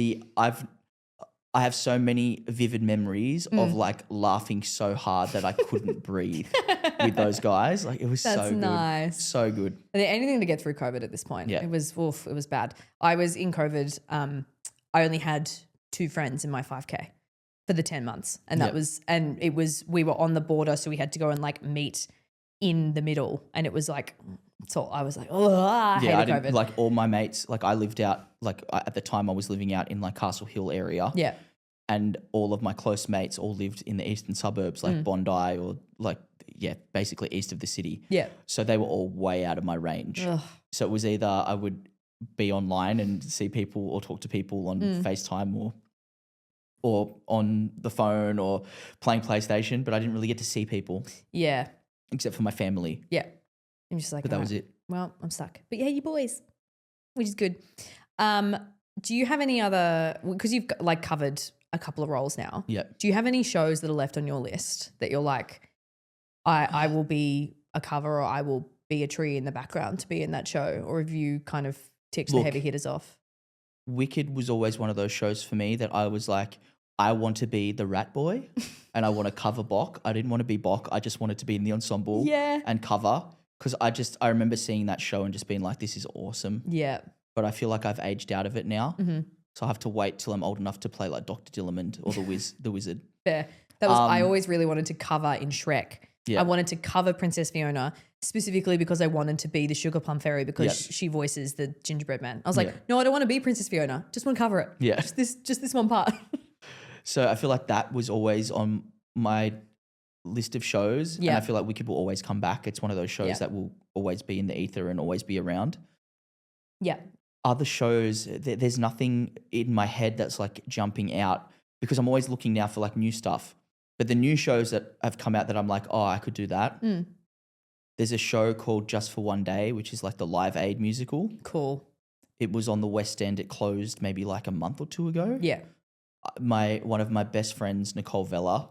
I have so many vivid memories of like laughing so hard that I couldn't breathe with those guys. Like it was That's so good. nice. So good. Anything to get through COVID at this point. Yeah. It was bad. I was in COVID. I only had 2 friends in my 5K for the 10 months. And we were on the border. So we had to go and like meet in the middle. And it was like, so I was like, oh, I hated COVID. Like all my mates, like I lived out, at the time I was living out in like Castle Hill area. Yeah. And all of my close mates all lived in the eastern suburbs, like Bondi or like, basically east of the city. Yeah. So they were all way out of my range. Ugh. So it was either I would be online and see people or talk to people on FaceTime or on the phone or playing PlayStation, but I didn't really get to see people. Yeah. Except for my family. Yeah. I'm just like, but that was it. Well, I'm stuck. But yeah, you boys, which is good. Do you have any other, because you've like covered a couple of roles now. Yeah. Do you have any shows that are left on your list that you're like, I will be a cover or I will be a tree in the background to be in that show? Or have you kind of ticked the heavy hitters off? Wicked was always one of those shows for me that I was like, I want to be the rat boy and I want to cover Bok. I didn't want to be Bok. I just wanted to be in the ensemble and cover. Because I remember seeing that show and just being like, this is awesome. Yeah. But I feel like I've aged out of it now. Mm-hmm. So I have to wait till I'm old enough to play like Dr. Dillamond or the Wizard. Fair. That was I always really wanted to cover in Shrek. Yeah. I wanted to cover Princess Fiona specifically because I wanted to be the Sugar Plum Fairy because she voices the gingerbread man. I was like, no, I don't want to be Princess Fiona. Just want to cover it. Yeah. Just this one part. So I feel like that was always on my list of shows. Yeah. And I feel like Wicked will always come back. It's one of those shows that will always be in the ether and always be around. Yeah. Other shows, there's nothing in my head that's like jumping out because I'm always looking now for like new stuff. But the new shows that have come out that I'm like, oh, I could do that. There's a show called Just for One Day, which is like the Live Aid musical. Cool. It was on the West End. It closed maybe like a month or 2 ago. Yeah. One of my best friends, Nicole Vella,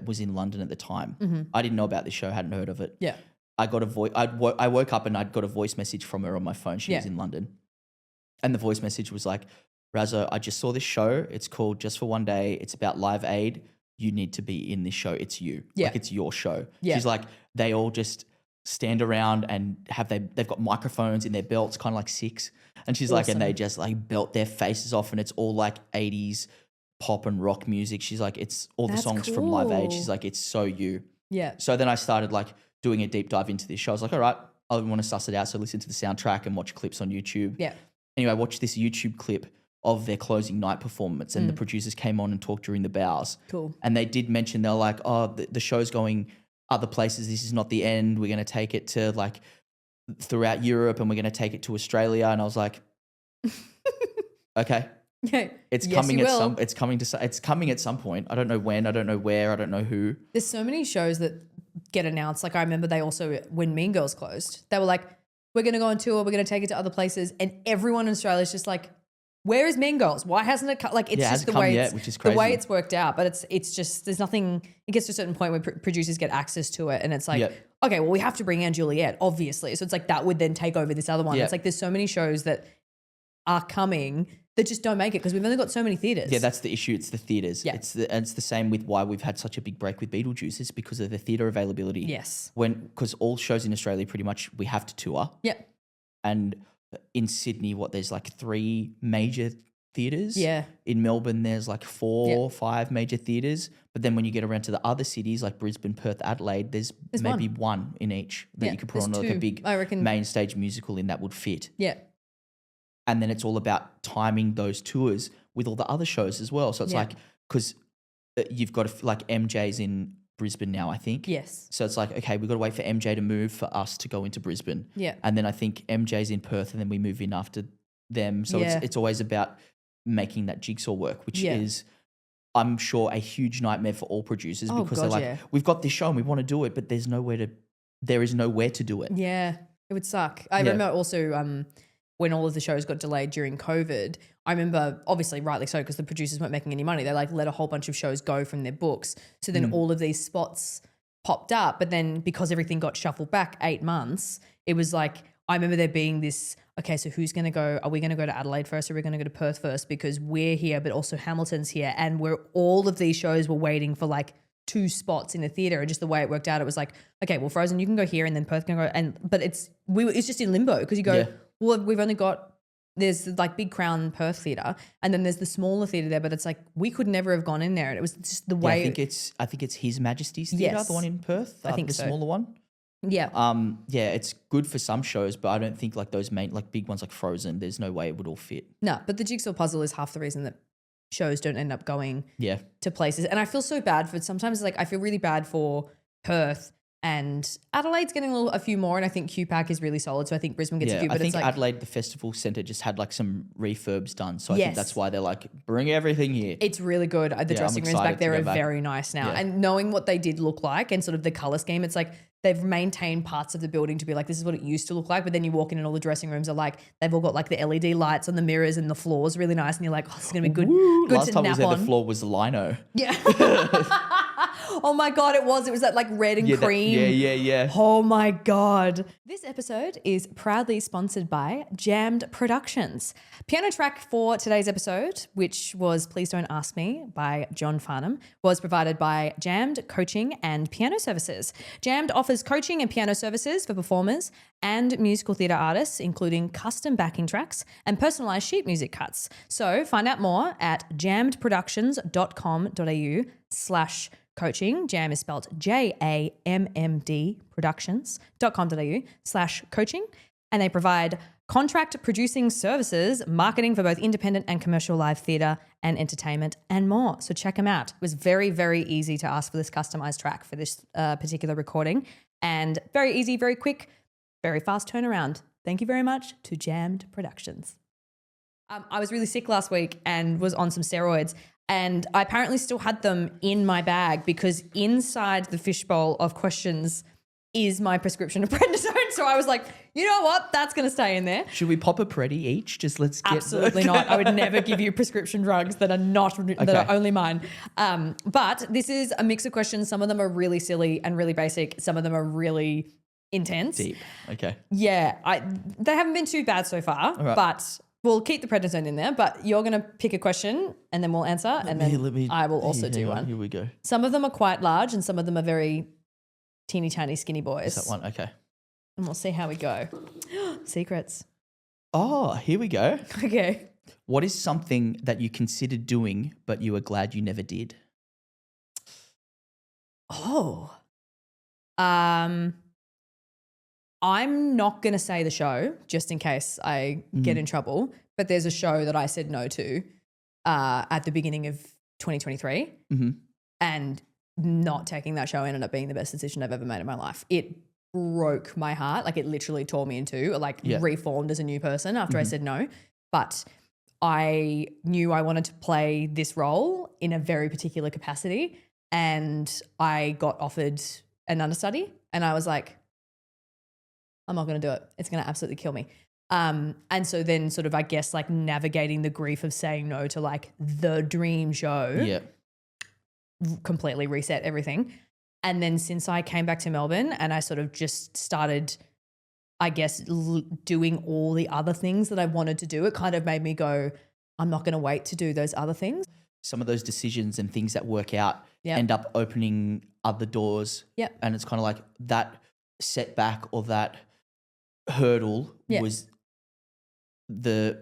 was in London at the time. Mm-hmm. I didn't know about this show, hadn't heard of it. Yeah. I got I woke up and I'd got a voice message from her on my phone. She was in London. And the voice message was like, Raso, I just saw this show. It's called Just for One Day. It's about Live Aid. You need to be in this show. It's you. Yeah. Like it's your show. Yeah. She's like, they all just stand around and they've got microphones in their belts, kind of like Six. And she's like, and they just like belt their faces off and it's all like 80s pop and rock music. She's like, it's all the songs from Live Aid. She's like, it's so you. Yeah. So then I started like doing a deep dive into this show. I was like, all right, I want to suss it out. So listen to the soundtrack and watch clips on YouTube. Yeah. Anyway, I watched this YouTube clip of their closing night performance and the producers came on and talked during the bows. Cool. And they did mention, they're like, oh, the show's going other places. This is not the end. We're going to take it to like throughout Europe and we're going to take it to Australia. And I was like, okay. Yeah. It's coming at some point. I don't know when, I don't know where, I don't know who. There's so many shows that get announced. Like I remember they also, when Mean Girls closed, they were like, we're going to go on tour, we're going to take it to other places. And everyone in Australia is just like, where is Mean Girls? Why hasn't it come? Like it's just the way yet, which is crazy. The way it's worked out. But it's just, there's nothing, it gets to a certain point where producers get access to it and it's like, okay, well we have to bring in Juliet, obviously. So it's like that would then take over this other one. It's like there's so many shows that are coming that just don't make it because we've only got so many theatres. Yeah, that's the issue. It's the theatres. Yeah. It's the same with why we've had such a big break with Beetlejuice is because of the theatre availability. Yes. Because all shows in Australia pretty much we have to tour. Yeah. And in Sydney, there's like 3 major theatres. Yeah. In Melbourne, there's like 4 or 5 major theatres. But then when you get around to the other cities like Brisbane, Perth, Adelaide, there's maybe one in each that you could put on like a big main stage musical in that would fit. Yeah. And then it's all about timing those tours with all the other shows as well. So it's like, because you've got like MJ's in Brisbane now, I think. Yes. So it's like, okay, we've got to wait for MJ to move for us to go into Brisbane. Yeah. And then I think MJ's in Perth and then we move in after them. So it's always about making that jigsaw work, which is, I'm sure, a huge nightmare for all producers because they're like, we've got this show and we want to do it, but there is nowhere to do it. Yeah. It would suck. I remember also when all of the shows got delayed during COVID, I remember, obviously rightly so, because the producers weren't making any money. They like let a whole bunch of shows go from their books. So then all of these spots popped up. But then because everything got shuffled back 8 months, it was like, I remember there being this okay, so who's going to go? Are we going to go to Adelaide first or are we going to go to Perth first? Because we're here, but also Hamilton's here. And all of these shows were waiting for like 2 spots in the theatre. And just the way it worked out, it was like, okay, well, Frozen, you can go here and then Perth can go. But it's just in limbo because you go, well, we've only got, there's like Big Crown Perth Theatre and then there's the smaller theatre there, but it's like we could never have gone in there. And it was just the way. I think it's His Majesty's Theatre, the one in Perth. I think the so. smaller one. Yeah. Yeah, it's good for some shows, but I don't think like those main, like big ones like Frozen, there's no way it would all fit. No, but the jigsaw puzzle is half the reason that shows don't end up going Yeah. to places. And I feel so bad for sometimes like I feel really bad for Perth and Adelaide's getting a few more and I think QPAC is really solid. So I think Brisbane gets a few. But I think it's like, Adelaide, the festival centre, just had like some refurbs done. So I Yes. think that's why they're like, bring everything here. it's really good. The dressing rooms excited back there to are go back. very nice now. Yeah. And knowing what they did look like and sort of the colour scheme, it's like they've maintained parts of the building to be like, this is what it used to look like. But then you walk in and all the dressing rooms are like, they've all got like the LED lights on the mirrors and the floor's really nice. And you're like, oh, this is going to be good, good Last to time I nap was there, on. the floor was lino. Yeah. Oh my God, it was that like red and cream. Yeah. Oh my God. This episode is proudly sponsored by Jammed Productions. Piano track for today's episode, which was Please Don't Ask Me by John Farnham, was provided by Jammed Coaching and Piano Services. Jammed offers coaching and piano services for performers and musical theatre artists, including custom backing tracks and personalised sheet music cuts. So find out more at jammedproductions.com.au/coaching. Jam is spelled JAMMD productions.com.au/coaching. And they provide contract producing services, marketing for both independent and commercial live theatre and entertainment and more. So check them out. It was very, very easy to ask for this customized track for this particular recording and very easy, very quick, very fast turnaround. Thank you very much to Jammed Productions. I was really sick last week and was on some steroids and I apparently still had them in my bag because inside the fishbowl of questions is my prescription of prednisone. So I was like, you know what? That's going to stay in there. Should we pop a Preddy each? Just let's get Absolutely not. I would never give you prescription drugs that are not that are only mine. But this is a mix of questions. Some of them are really silly and really basic. Some of them are really intense. deep. Okay. Yeah, they haven't been too bad so far, but we'll keep the prednisone in there. But you're going to pick a question and then we'll answer, and then I will also do one. Here we go. Some of them are quite large and some of them are very teeny tiny skinny boys. Is that one? Okay. And we'll see how we go. Secrets. Oh, here we go. Okay. What is something that you considered doing but you were glad you never did? Oh. I'm not going to say the show just in case I get in trouble, but there's a show that I said no to at the beginning of 2023 and not taking that show ended up being the best decision I've ever made in my life. It broke my heart. Like it literally tore me in two, reformed as a new person after I said no. But I knew I wanted to play this role in a very particular capacity and I got offered an understudy and I was like, I'm not going to do it. It's going to absolutely kill me. And so then sort of, I guess, like navigating the grief of saying no to like the dream show completely reset everything. And then since I came back to Melbourne and I sort of just started, I guess, doing all the other things that I wanted to do, it kind of made me go, I'm not going to wait to do those other things. Some of those decisions and things that work out Yep. end up opening other doors. Yep. And it's kind of like that setback or that hurdle was the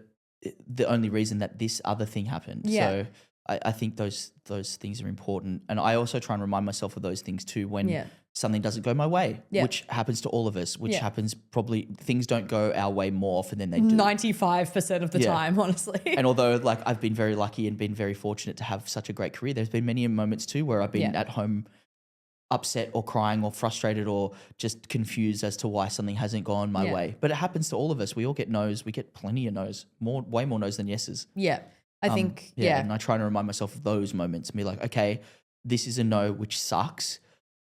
only reason that this other thing happened. Yeah. So I think those things are important. And I also try and remind myself of those things too when something doesn't go my way, which happens to all of us, which happens probably, things don't go our way more often than they do. 95% of the time, honestly. And although like I've been very lucky and been very fortunate to have such a great career, there's been many moments too where I've been at home upset or crying or frustrated or just confused as to why something hasn't gone my way. But it happens to all of us. We all get no's. We get plenty of no's, way more no's than yeses. Yeah. I think, And I try to remind myself of those moments and be like, okay, this is a no, which sucks,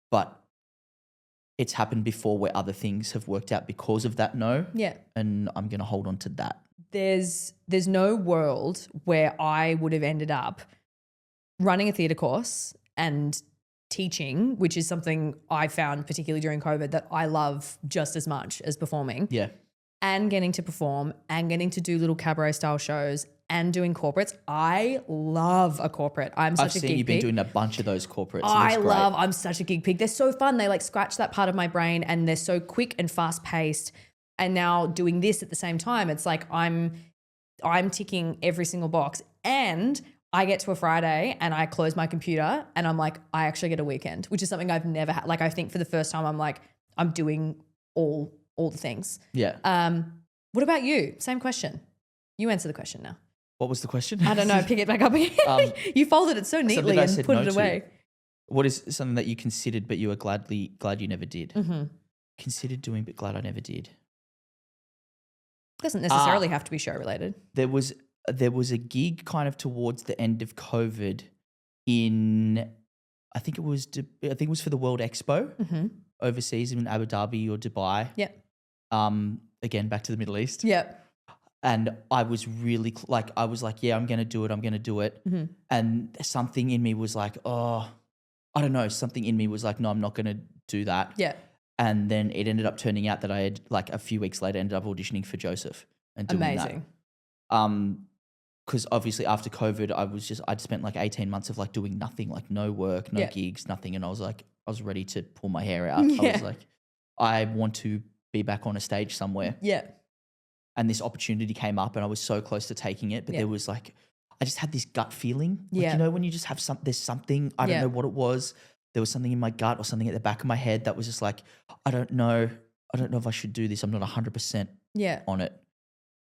but it's happened before where other things have worked out because of that no. Yeah. And I'm going to hold on to that. There's no world where I would have ended up running a theatre course and teaching, which is something I found particularly during COVID that I love just as much as performing. Yeah. and getting to perform and getting to do little cabaret style shows and doing corporates. I love a corporate. I'm such I've a seen gig you've been pig. doing a bunch of those corporates. I'm such a gig pig. They're so fun. They like scratch that part of my brain and they're so quick and fast paced. And now doing this at the same time, it's like I'm ticking every single box. And I get to a Friday and I close my computer and I'm like, I actually get a weekend, which is something I've never had. Like I think for the first time I'm like, I'm doing all the things. Yeah. What about you? Same question. You answer the question now. What was the question? I don't know. Pick it back up again. You folded it so neatly I and said put no it to. away. What is something that you considered but you were glad you never did? Mm-hmm. Considered doing but glad I never did. Doesn't necessarily have to be show related. There was a gig kind of towards the end of COVID in I think it was for the World Expo overseas in Abu Dhabi or Dubai. Yep. Again, back to the Middle East. Yep. And I was really I was like, yeah, I'm going to do it. Mm-hmm. And something in me was like, oh, I don't know. Something in me was like, no, I'm not going to do that. Yeah. And then it ended up turning out that I had like a few weeks later ended up auditioning for Joseph and doing Amazing. that. Because obviously after COVID, I'd spent like 18 months of like doing nothing, like no work, no gigs, nothing. And I was ready to pull my hair out. Yeah. I was like, I want to be back on a stage somewhere. Yeah. And this opportunity came up and I was so close to taking it, but there was like, I just had this gut feeling. Like, you know, when you just have there's something, I don't know what it was. There was something in my gut or something at the back of my head that was just like, I don't know if I should do this. I'm not 100% on it.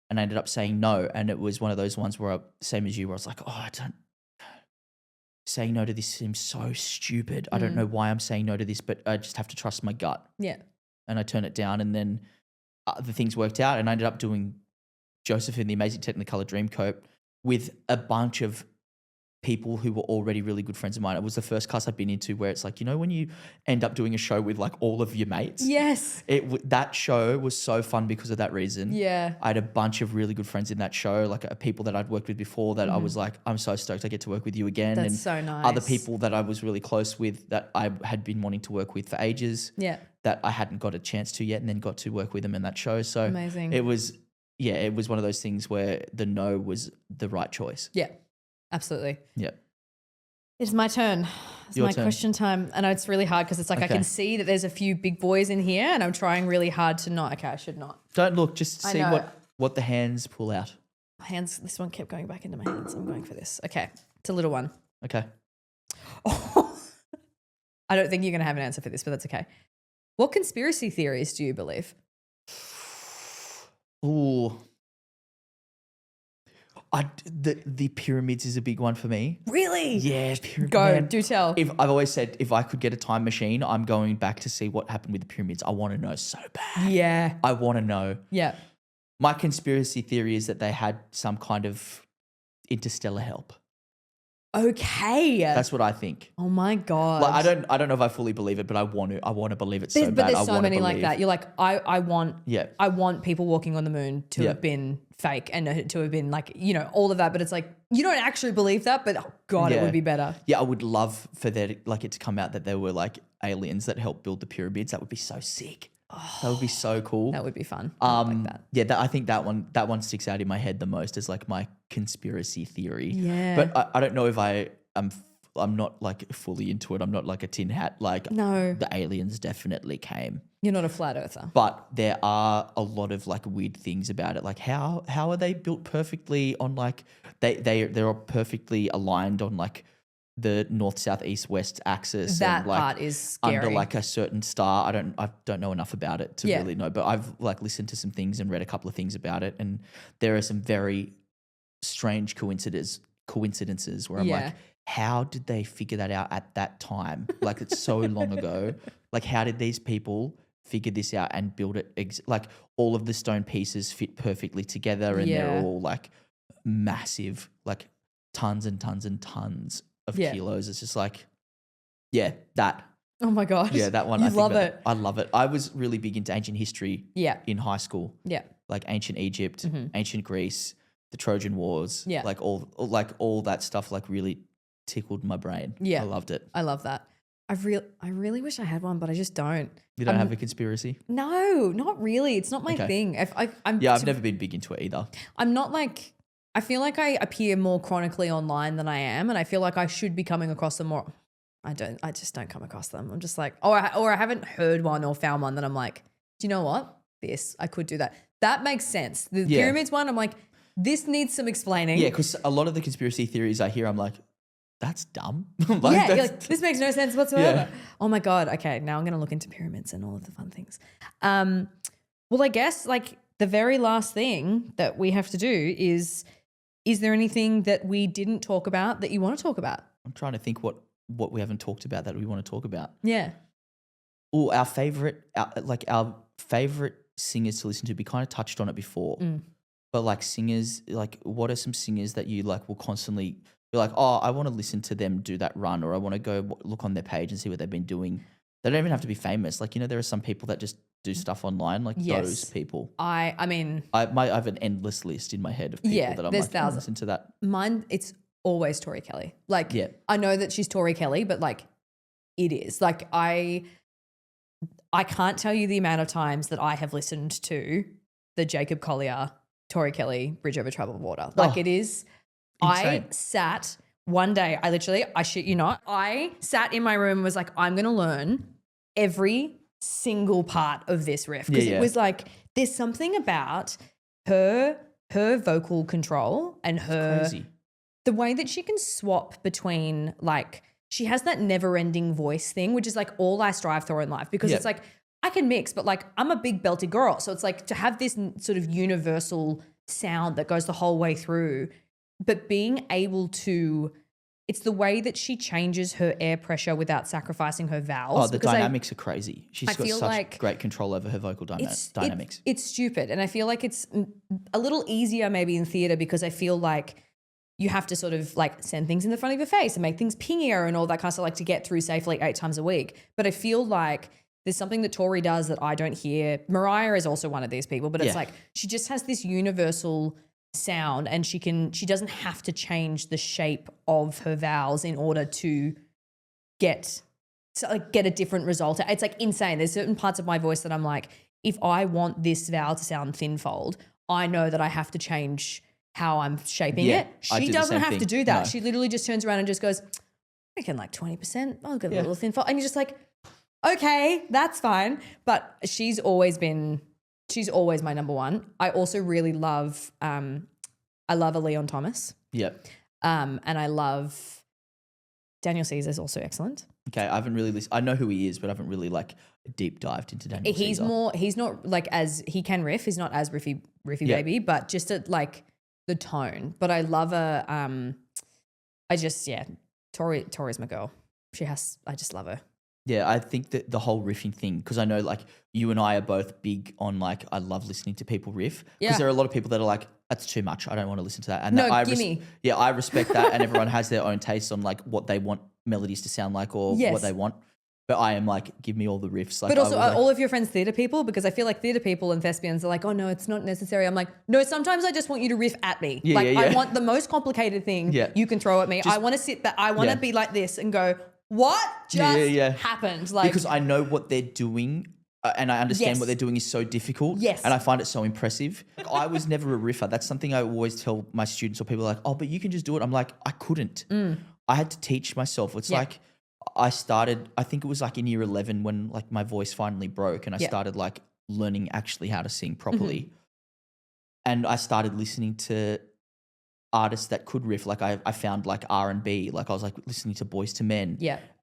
And I ended up saying no. And it was one of those ones where, same as you, where I was like, saying no to this seems so stupid. I don't know why I'm saying no to this, but I just have to trust my gut. Yeah. And I turned it down and then the things worked out and I ended up doing Joseph in the Amazing Technicolor Dreamcoat with a bunch of people who were already really good friends of mine. It was the first class I've been into where it's like, you know, when you end up doing a show with like all of your mates. Yes. That show was so fun because of that reason. Yeah. I had a bunch of really good friends in that show, like people that I'd worked with before that I was like, I'm so stoked I get to work with you again. That's and so nice. Other people that I was really close with that I had been wanting to work with for ages. Yeah. That I hadn't got a chance to yet and then got to work with them in that show. So amazing. It was one of those things where the no was the right choice. Yeah. Absolutely. Yeah. It's my turn. It's Your my turn. question time. I know it's really hard because it's like I Okay. can see that there's a few big boys in here and I'm trying really hard to not. Okay, I should not. Don't look, just I see know. what the hands pull out. My hands, this one kept going back into my hands. I'm going for this. Okay. It's a little one. Okay. I don't think you're going to have an answer for this, but that's okay. What conspiracy theories do you believe? Ooh. The pyramids is a big one for me. Really? Yeah, pyramid. Go, man. do tell. I've always said if I could get a time machine, I'm going back to see what happened with the pyramids. I want to know so bad. Yeah. I want to know. Yeah. My conspiracy theory is that they had some kind of interstellar help. Okay. That's what I think. Oh my God. Like I don't know if I fully believe it, but I want to believe it so bad. But there's I so wanna many like believe. that. You're like, I want people walking on the moon to have been fake and to have been like, you know, all of that. But it's like, you don't actually believe that, but oh God, it Yeah. would be better. Yeah, I would love for it to come out that there were like aliens that helped build the pyramids. That would be so sick. That would be so cool. That would be fun. Like that. Yeah, I think that one sticks out in my head the most as like my conspiracy theory. Yeah. But I don't know if I'm not like fully into it. I'm not like a tin hat. Like No. the aliens definitely came. You're not a flat earther. But there are a lot of like weird things about it. Like how are they built perfectly on like they're all perfectly aligned on like the north, south, east, west axis. That and like part is scary. under like a certain star. I don't know enough about it to Yeah. really know, but I've like listened to some things and read a couple of things about it, and there are some very strange coincidences where I'm Yeah. like, how did they figure that out at that time? Like it's so long ago. Like how did these people figure this out and build it? Like all of the stone pieces fit perfectly together, and Yeah. they're all like massive, like tons and tons and tons of Yeah. kilos. It's just like, yeah, that. Oh my gosh. Yeah, that one. You I think love about it. that. I love it. I was really big into ancient history Yeah. in high school, Yeah. like ancient Egypt, ancient Greece, the Trojan Wars, Yeah. like all that stuff like really tickled my brain. Yeah. I loved it. I love that. I really wish I had one, but I just don't. You don't have a conspiracy? No, not really. It's not my Okay. thing. I've never been big into it either. I'm not like, I feel like I appear more chronically online than I am, and I feel like I should be coming across them more. I just don't come across them. I'm just like, or I haven't heard one or found one that I'm like, do you know what? I could do that. That makes sense. The pyramids one, I'm like, this needs some explaining. Yeah, because a lot of the conspiracy theories I hear, I'm like, that's dumb. You're like, this makes no sense whatsoever. Yeah. Oh my God. Okay, now I'm going to look into pyramids and all of the fun things. Well, I guess like the very last thing that we have to do is there anything that we didn't talk about that you want to talk about? I'm trying to think what we haven't talked about that we want to talk about. Yeah. Oh, our favorite singers to listen to. We kind of touched on it before, but like singers, like what are some singers that you like will constantly be like, oh, I want to listen to them do that run, or I want to go look on their page and see what they've been doing. They don't even have to be famous. Like, there are some people that just do stuff online, like those people. I mean, I have an endless list in my head of people that I'm there's like, I wanna thousands. listen to that. Mine, it's always Tori Kelly. Like, Yeah. I know that she's Tori Kelly, but like it is. Like I can't tell you the amount of times that I have listened to the Jacob Collier, Tori Kelly, Bridge Over Troubled Water. Like it is. Insane. I sat one day, I shit you not, I sat in my room and was like, I'm going to learn every single part of this riff. Because it was like, there's something about her vocal control and Crazy. the way that she can swap between like, she has that never ending voice thing, which is like all I strive for in life because it's like, I can mix, but like I'm a big belty girl. So it's like to have this sort of universal sound that goes the whole way through, but being able to, it's the way that she changes her air pressure without sacrificing her vowels. Oh, the dynamics are crazy. She's got such like great control over her vocal dynamics. It's stupid. And I feel like it's a little easier maybe in theatre because I feel like you have to sort of like send things in the front of your face and make things pingier and all that kind of stuff, like to get through safely 8 times a week. But I feel like there's something that Tori does that I don't hear. Mariah is also one of these people, but it's like she just has this universal sound and she doesn't have to change the shape of her vowels in order to get a different result. It's like insane. There's certain parts of my voice that I'm like, if I want this vowel to sound thin fold, I know that I have to change how I'm shaping it. She doesn't have to do that. No. She literally just turns around and just goes, I reckon like 20%. I'll get a little thin fold. And you're just like, okay, that's fine. But she's always my number one. I also really love, I love a Leon Thomas. Yep. And I love Daniel Caesar's also excellent. Okay, I haven't really listened. I know who he is, but I haven't really like deep dived into Daniel Caesar. He's not like as, he can riff. He's not as riffy baby, but just at like the tone. But I love Tori's my girl. I just love her. Yeah, I think that the whole riffing thing, because I know like you and I are both big on like, I love listening to people riff. Because there are a lot of people that are like, that's too much. I don't want to listen to that. And gimme. I respect that. And everyone has their own taste on like what they want melodies to sound like or what they want. But I am like, give me all the riffs. Like, but also, are all of your friends theatre people? Because I feel like theatre people and thespians are like, oh no, it's not necessary. I'm like, no, sometimes I just want you to riff at me. I want the most complicated thing you can throw at me. I want to sit back. I want to be like this and go, what just happened? Like, because I know what they're doing and I understand what they're doing is so difficult. Yes. And I find it so impressive. Like, I was never a riffer. That's something I always tell my students or people like, oh, but you can just do it. I'm like, I couldn't. I had to teach myself. It's like I started, I think it was like in year 11 when like my voice finally broke and I started like learning actually how to sing properly. And I started listening to artists that could riff. Like I found like R&B, like I was like listening to Boyz II Men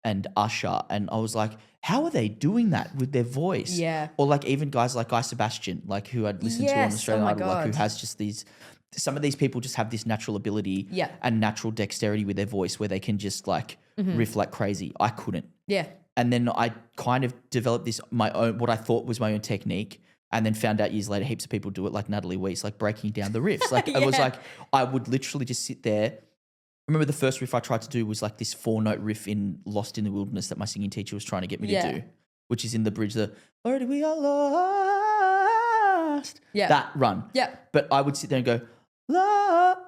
and Usher, and I was like, how are they doing that with their voice? Yeah. Or like even guys like Guy Sebastian, like who I'd listened to on Australian Idol, like who has just these, some of these people just have this natural ability and natural dexterity with their voice where they can just like riff like crazy. I couldn't. Yeah. And then I kind of developed this, my own, what I thought was my own technique. And then found out years later, heaps of people do it, like Natalie Weiss, like breaking down the riffs. Like it was like, I would literally just sit there. I remember the first riff I tried to do was like this 4-note riff in Lost in the Wilderness that my singing teacher was trying to get me to do, which is in the bridge, already we are lost. Yeah. That run. Yeah. But I would sit there and go, lost.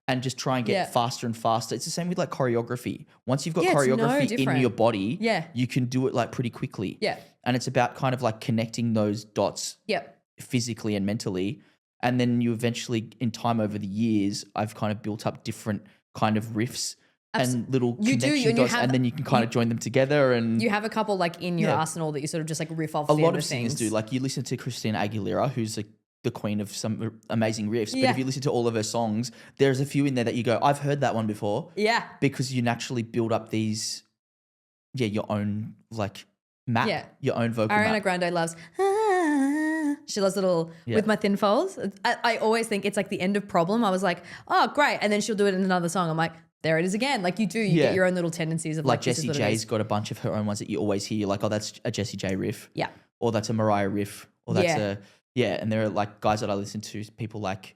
and just try and get Yeah. faster and faster. It's the same with like choreography. Once you've got Yeah, it's no choreography in different. your body, Yeah. you can do it like pretty quickly. Yeah. And it's about kind of like connecting those dots Yep. physically and mentally. And then you eventually, in time over the years, I've kind of built up different kind of riffs and little You do, connection and you dots, have- and then you can kind of join them together. And You have a couple like in your Yeah. arsenal that you sort of just like riff off a the lot end of singers things. do. Like you listen to Christina Aguilera, who's like the queen of some amazing riffs. But Yeah. if you listen to all of her songs, there's a few in there that you go, I've heard that one before. Yeah. Because you naturally build up these, your own like map, Yeah. your own vocal Ariana map. Grande loves. She loves little Yeah. with my thin folds. I always think it's like the end of Problem. I was like, oh great, and then she'll do it in another song. I'm like, there it is again. Like you do, you Yeah. get your own little tendencies of Like like this is Jessie what it J's is. got a bunch of her own ones that you always hear. You're like, oh, that's a Jessie J riff. Yeah. Or that's a Mariah riff. Or that's Yeah. and there are like guys that I listen to, people like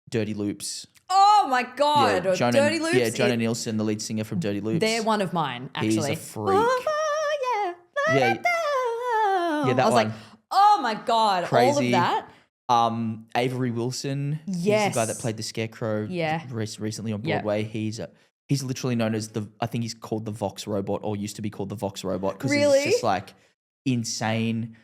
Dirty Loops. Oh my god, or Jonah, Dirty Loops. Yeah, Jonah Nielsen, the lead singer from Dirty Loops. They're one of mine actually. He's a freak. Oh, yeah. Yeah. Yeah, that I was one. like, oh my god, all of Crazy. that. Avery Wilson. He's Yes. the guy that played the Scarecrow Yeah. recently on Yeah. Broadway. He's literally known as I think he's called the Vox Robot, or used to be called the Vox Robot, because Really? he's just like insane.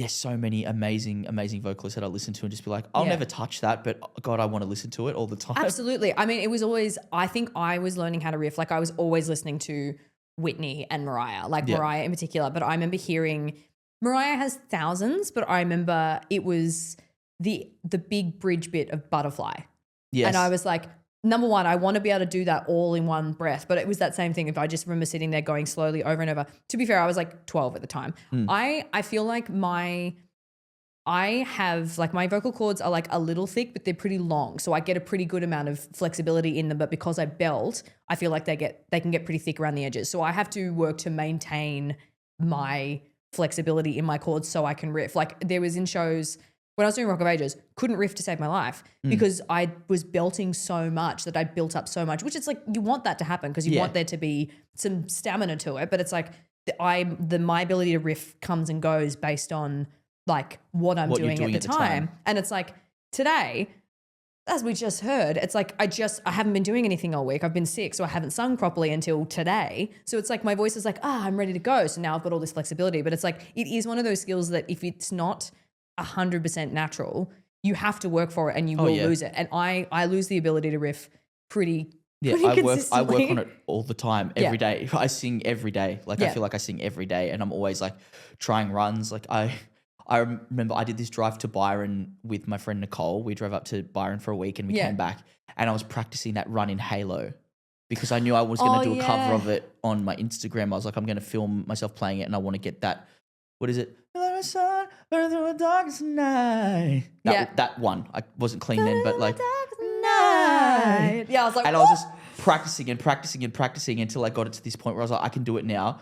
So many amazing vocalists that I listen to and just be like, I'll Yeah. never touch that, but God, I want to listen to it all the time. Absolutely. I mean, it was always, I think I was learning how to riff. Like I was always listening to Whitney and Mariah, like Yeah. Mariah in particular. But I remember hearing, Mariah has thousands, but I remember it was the big bridge bit of Butterfly. Yes. And I was like, number one, I want to be able to do that all in one breath. But it was that same thing. If I just remember sitting there going slowly over and over. To be fair, I was like 12 at the time. I feel like my vocal cords are like a little thick, but they're pretty long. So I get a pretty good amount of flexibility in them. But because I belt, I feel like they can get pretty thick around the edges. So I have to work to maintain my flexibility in my chords so I can riff. Like there was in shows when I was doing Rock of Ages, couldn't riff to save my life because I was belting so much that I built up so much, which is like, you want that to happen because you want there to be some stamina to it. But it's like my ability to riff comes and goes based on like what I'm What you're doing at the time. And it's like today, as we just heard, it's like I haven't been doing anything all week. I've been sick, so I haven't sung properly until today. So it's like my voice is like, I'm ready to go. So now I've got all this flexibility. But it's like it is one of those skills that if it's not 100% natural, you have to work for it and you will lose it. And I lose the ability to riff pretty I work consistently. on it all the time, every day. I sing every day. Like I feel like I sing every day, and I'm always like trying runs. Like I remember I did this drive to Byron with my friend Nicole. We drove up to Byron for a week and we came back, and I was practicing that run in Halo because I knew I was going to do a cover of it on my Instagram. I was like, I'm going to film myself playing it, and I want to get that. What is it? Sun, burn through the darkest night. That one. I wasn't clean then, but like. Night. Yeah, I was like, and I was just practicing until I got it to this point where I was like, I can do it now.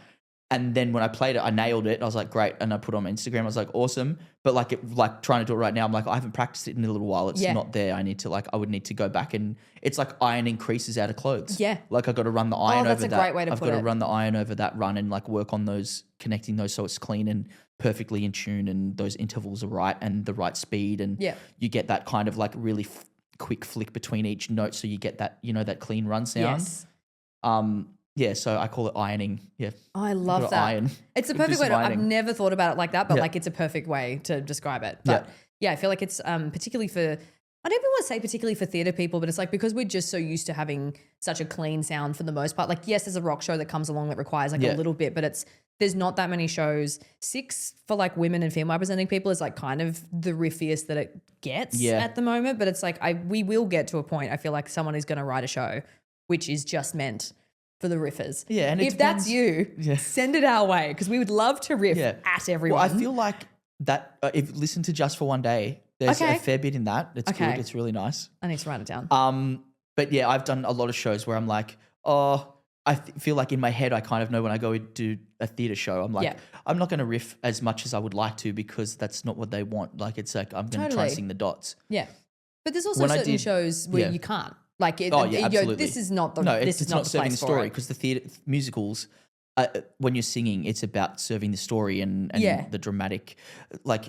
And then when I played it, I nailed it. I was like, great. And I put it on my Instagram. I was like, awesome. But like trying to do it right now, I'm like, I haven't practiced it in a little while. It's not there. I would need to go back, and it's like ironing creases out of clothes. Yeah. Like I got to run the iron over that. that's a great way to I've put got to it. run the iron over that run and like work on those, connecting those so it's clean and perfectly in tune, and those intervals are right and the right speed. And you get that kind of like really quick flick between each note, so you get that, that clean run sound. Yes. So I call it ironing. Yeah. Oh, I love Gotta that. iron. It's a Do perfect way some to, I've ironing. never thought about it like that, but like it's a perfect way to describe it. But I feel like it's particularly for, I don't even want to say particularly for theatre people, but it's like because we're just so used to having such a clean sound for the most part. Like, yes, there's a rock show that comes along that requires like a little bit, but there's not that many shows. 6 for like women and female presenting people is like kind of the riffiest that it gets at the moment. But it's like we will get to a point, I feel like someone is going to write a show which is just meant for the riffers. Yeah, and if that's you, send it our way because we would love to riff at everyone. Well, I feel like that if listen to Just for One Day, there's a fair bit in that. It's good. It's really nice. I need to write it down. But yeah, I've done a lot of shows where I'm like, I feel like in my head I kind of know when I go do a theatre show, I'm like, I'm not going to riff as much as I would like to because that's not what they want. Like it's like I'm going to try and sing the dots. Yeah, but there's also When I certain did- shows where you can't. Like, absolutely. this is not the it's not the serving place the for story it. because the theatre musicals, when you're singing, it's about serving the story and the dramatic, like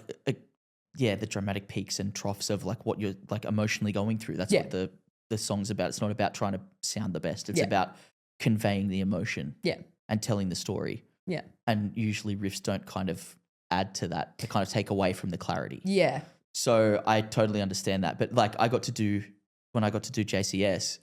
the dramatic peaks and troughs of like what you're like emotionally going through. That's Yeah. what the song's about. It's not about trying to sound the best. It's Yeah. about conveying the emotion Yeah. and telling the story. Yeah. And usually riffs don't kind of add to that. They kind of take away from the clarity. Yeah. So I totally understand that. But like when I got to do JCS,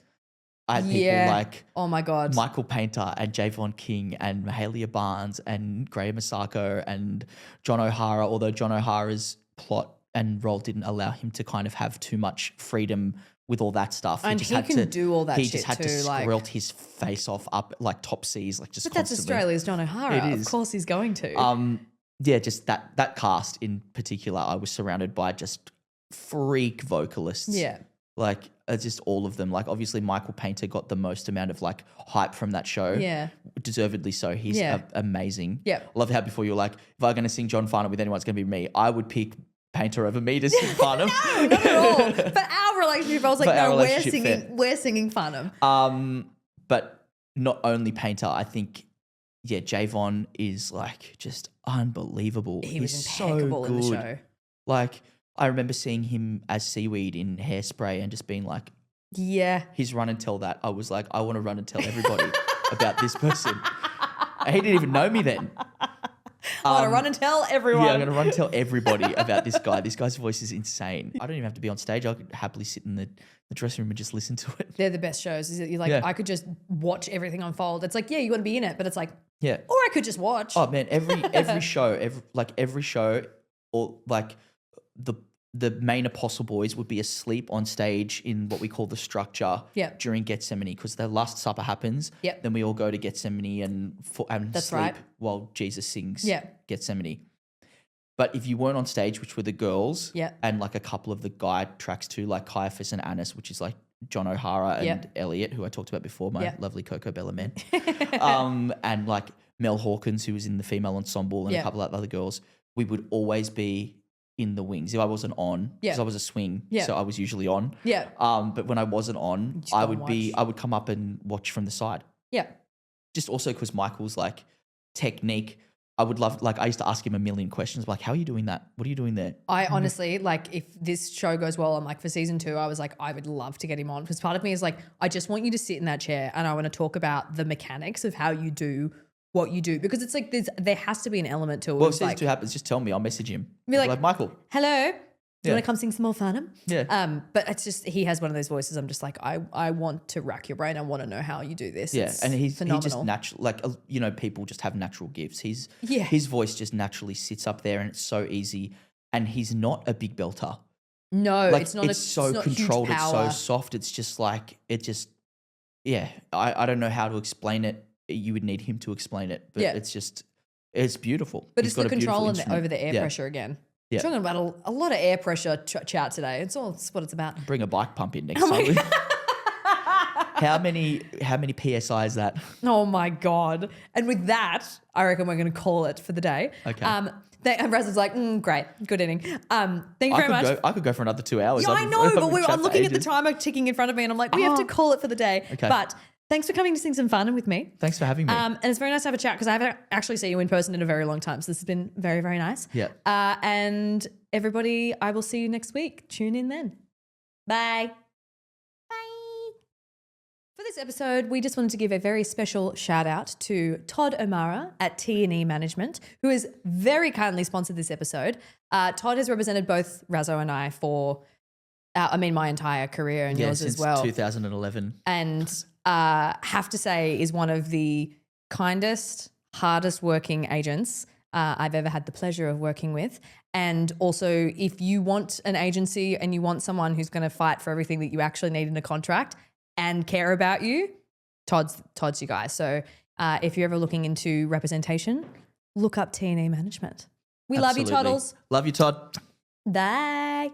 I had people Yeah. like Oh my God. Michael Painter and Javon King and Mahalia Barnes and Graham Masako and John O'Hara, although John O'Hara's plot and role didn't allow him to kind of have too much freedom with all that stuff. And he can do all that He shit just had too, to like- squilt his face off up like top C's, like just But that's constantly. Australia's John O'Hara. It Of is. course he's going to. Yeah, just that cast in particular, I was surrounded by just freak vocalists. Yeah. Like just all of them. Like obviously Michael Painter got the most amount of like hype from that show. Yeah. Deservedly so. He's Yeah. Amazing. Yeah. I love how before you were like, if I'm going to sing John Farnham with anyone, it's going to be me. I would pick Painter over me to sing Farnham. No, not at all. For our relationship, I was like, For our no, we're relationship, singing, fair. we're singing Farnham. But not only Painter, I think, Javon is like just unbelievable. He was He's impeccable so in the good. show. Like I remember seeing him as Seaweed in Hairspray and just being like, Yeah. his run and tell that. I was like, I want to run and tell everybody about this person. He didn't even know me then. I want to run and tell everyone. Yeah, I'm going to run and tell everybody about this guy. This guy's voice is insane. I don't even have to be on stage. I could happily sit in the dressing room and just listen to it. They're the best shows. Is that you're like, Yeah. I could just watch everything unfold. It's like, yeah, you want to be in it, but it's like, Yeah. or I could just watch. Oh man, every show, every show, or like the main Apostle Boys would be asleep on stage in what we call the structure Yep. during Gethsemane because the Last Supper happens. Yep. Then we all go to Gethsemane and That's sleep right. while Jesus sings Yep. Gethsemane. But if you weren't on stage, which were the girls, Yep. and like a couple of the guy tracks too, like Caiaphas and Annas, which is like John O'Hara and Yep. Elliot, who I talked about before, my Yep. lovely Coco Bella man. And like Mel Hawkins, who was in the female ensemble, and Yep. a couple of other girls, we would always be in the wings. If I wasn't on, because Yep. I was a swing, Yep. so I was usually on. Yeah. But when I wasn't on, Just I go and I would come up and watch from the side. Yeah. Just also because Michael's like technique, I would love, like I used to ask him a million questions, like, how are you doing that? What are you doing there? I honestly, like, if this show goes well, I'm like, for season 2, I was like, I would love to get him on because part of me is like, I just want you to sit in that chair and I want to talk about the mechanics of how you do what you do because it's like there has to be an element to it. Well, if It's season like, 2 happens, just tell me. I'll message him. Be I'll like, Michael. hello, do you Yeah. want to come sing some more Farnham? Yeah. But it's just he has one of those voices. I'm just like, I want to rack your brain. I want to know how you do this. Yeah, It's and he phenomenal. just natural, like people just have natural gifts. Yeah. His voice just naturally sits up there, and it's so easy. And he's not a big belter. No, Like it's not. so it's not controlled. Huge It's power. so soft. It's just like I don't know how to explain it. You would need him to explain it, but Yeah. it's beautiful. But He's it's the got a beautiful control and instrument. over the air Yeah. pressure again. Yeah. Talking about a lot of air pressure chat today. It's what it's about. Bring a bike pump in Oh next time. How many PSI is that? Oh my God. And with that, I reckon we're going to call it for the day. Okay. And Raz is like, great. Good evening. Thank you very much. I could go for another 2 hours. Yeah, I know, but I'm looking at the ages. timer ticking in front of me and I'm like, we have to call it for the day. Okay. But thanks for coming to sing some Farnham with me. Thanks for having me. And it's very nice to have a chat because I haven't actually seen you in person in a very long time. So this has been very, very nice. Yeah. And everybody, I will see you next week. Tune in then. Bye. Bye. For this episode, we just wanted to give a very special shout out to Todd O'Mara at T&E Management, who has very kindly sponsored this episode. Todd has represented both Raso and I for, my entire career and yours since as well. 2011. And have to say is one of the kindest, hardest working agents I've ever had the pleasure of working with. And also, if you want an agency and you want someone who's going to fight for everything that you actually need in a contract and care about you, Todd's you guys. So if you're ever looking into representation, look up T&E Management. We love you, Absolutely. Toddles. Love you, Todd. Bye.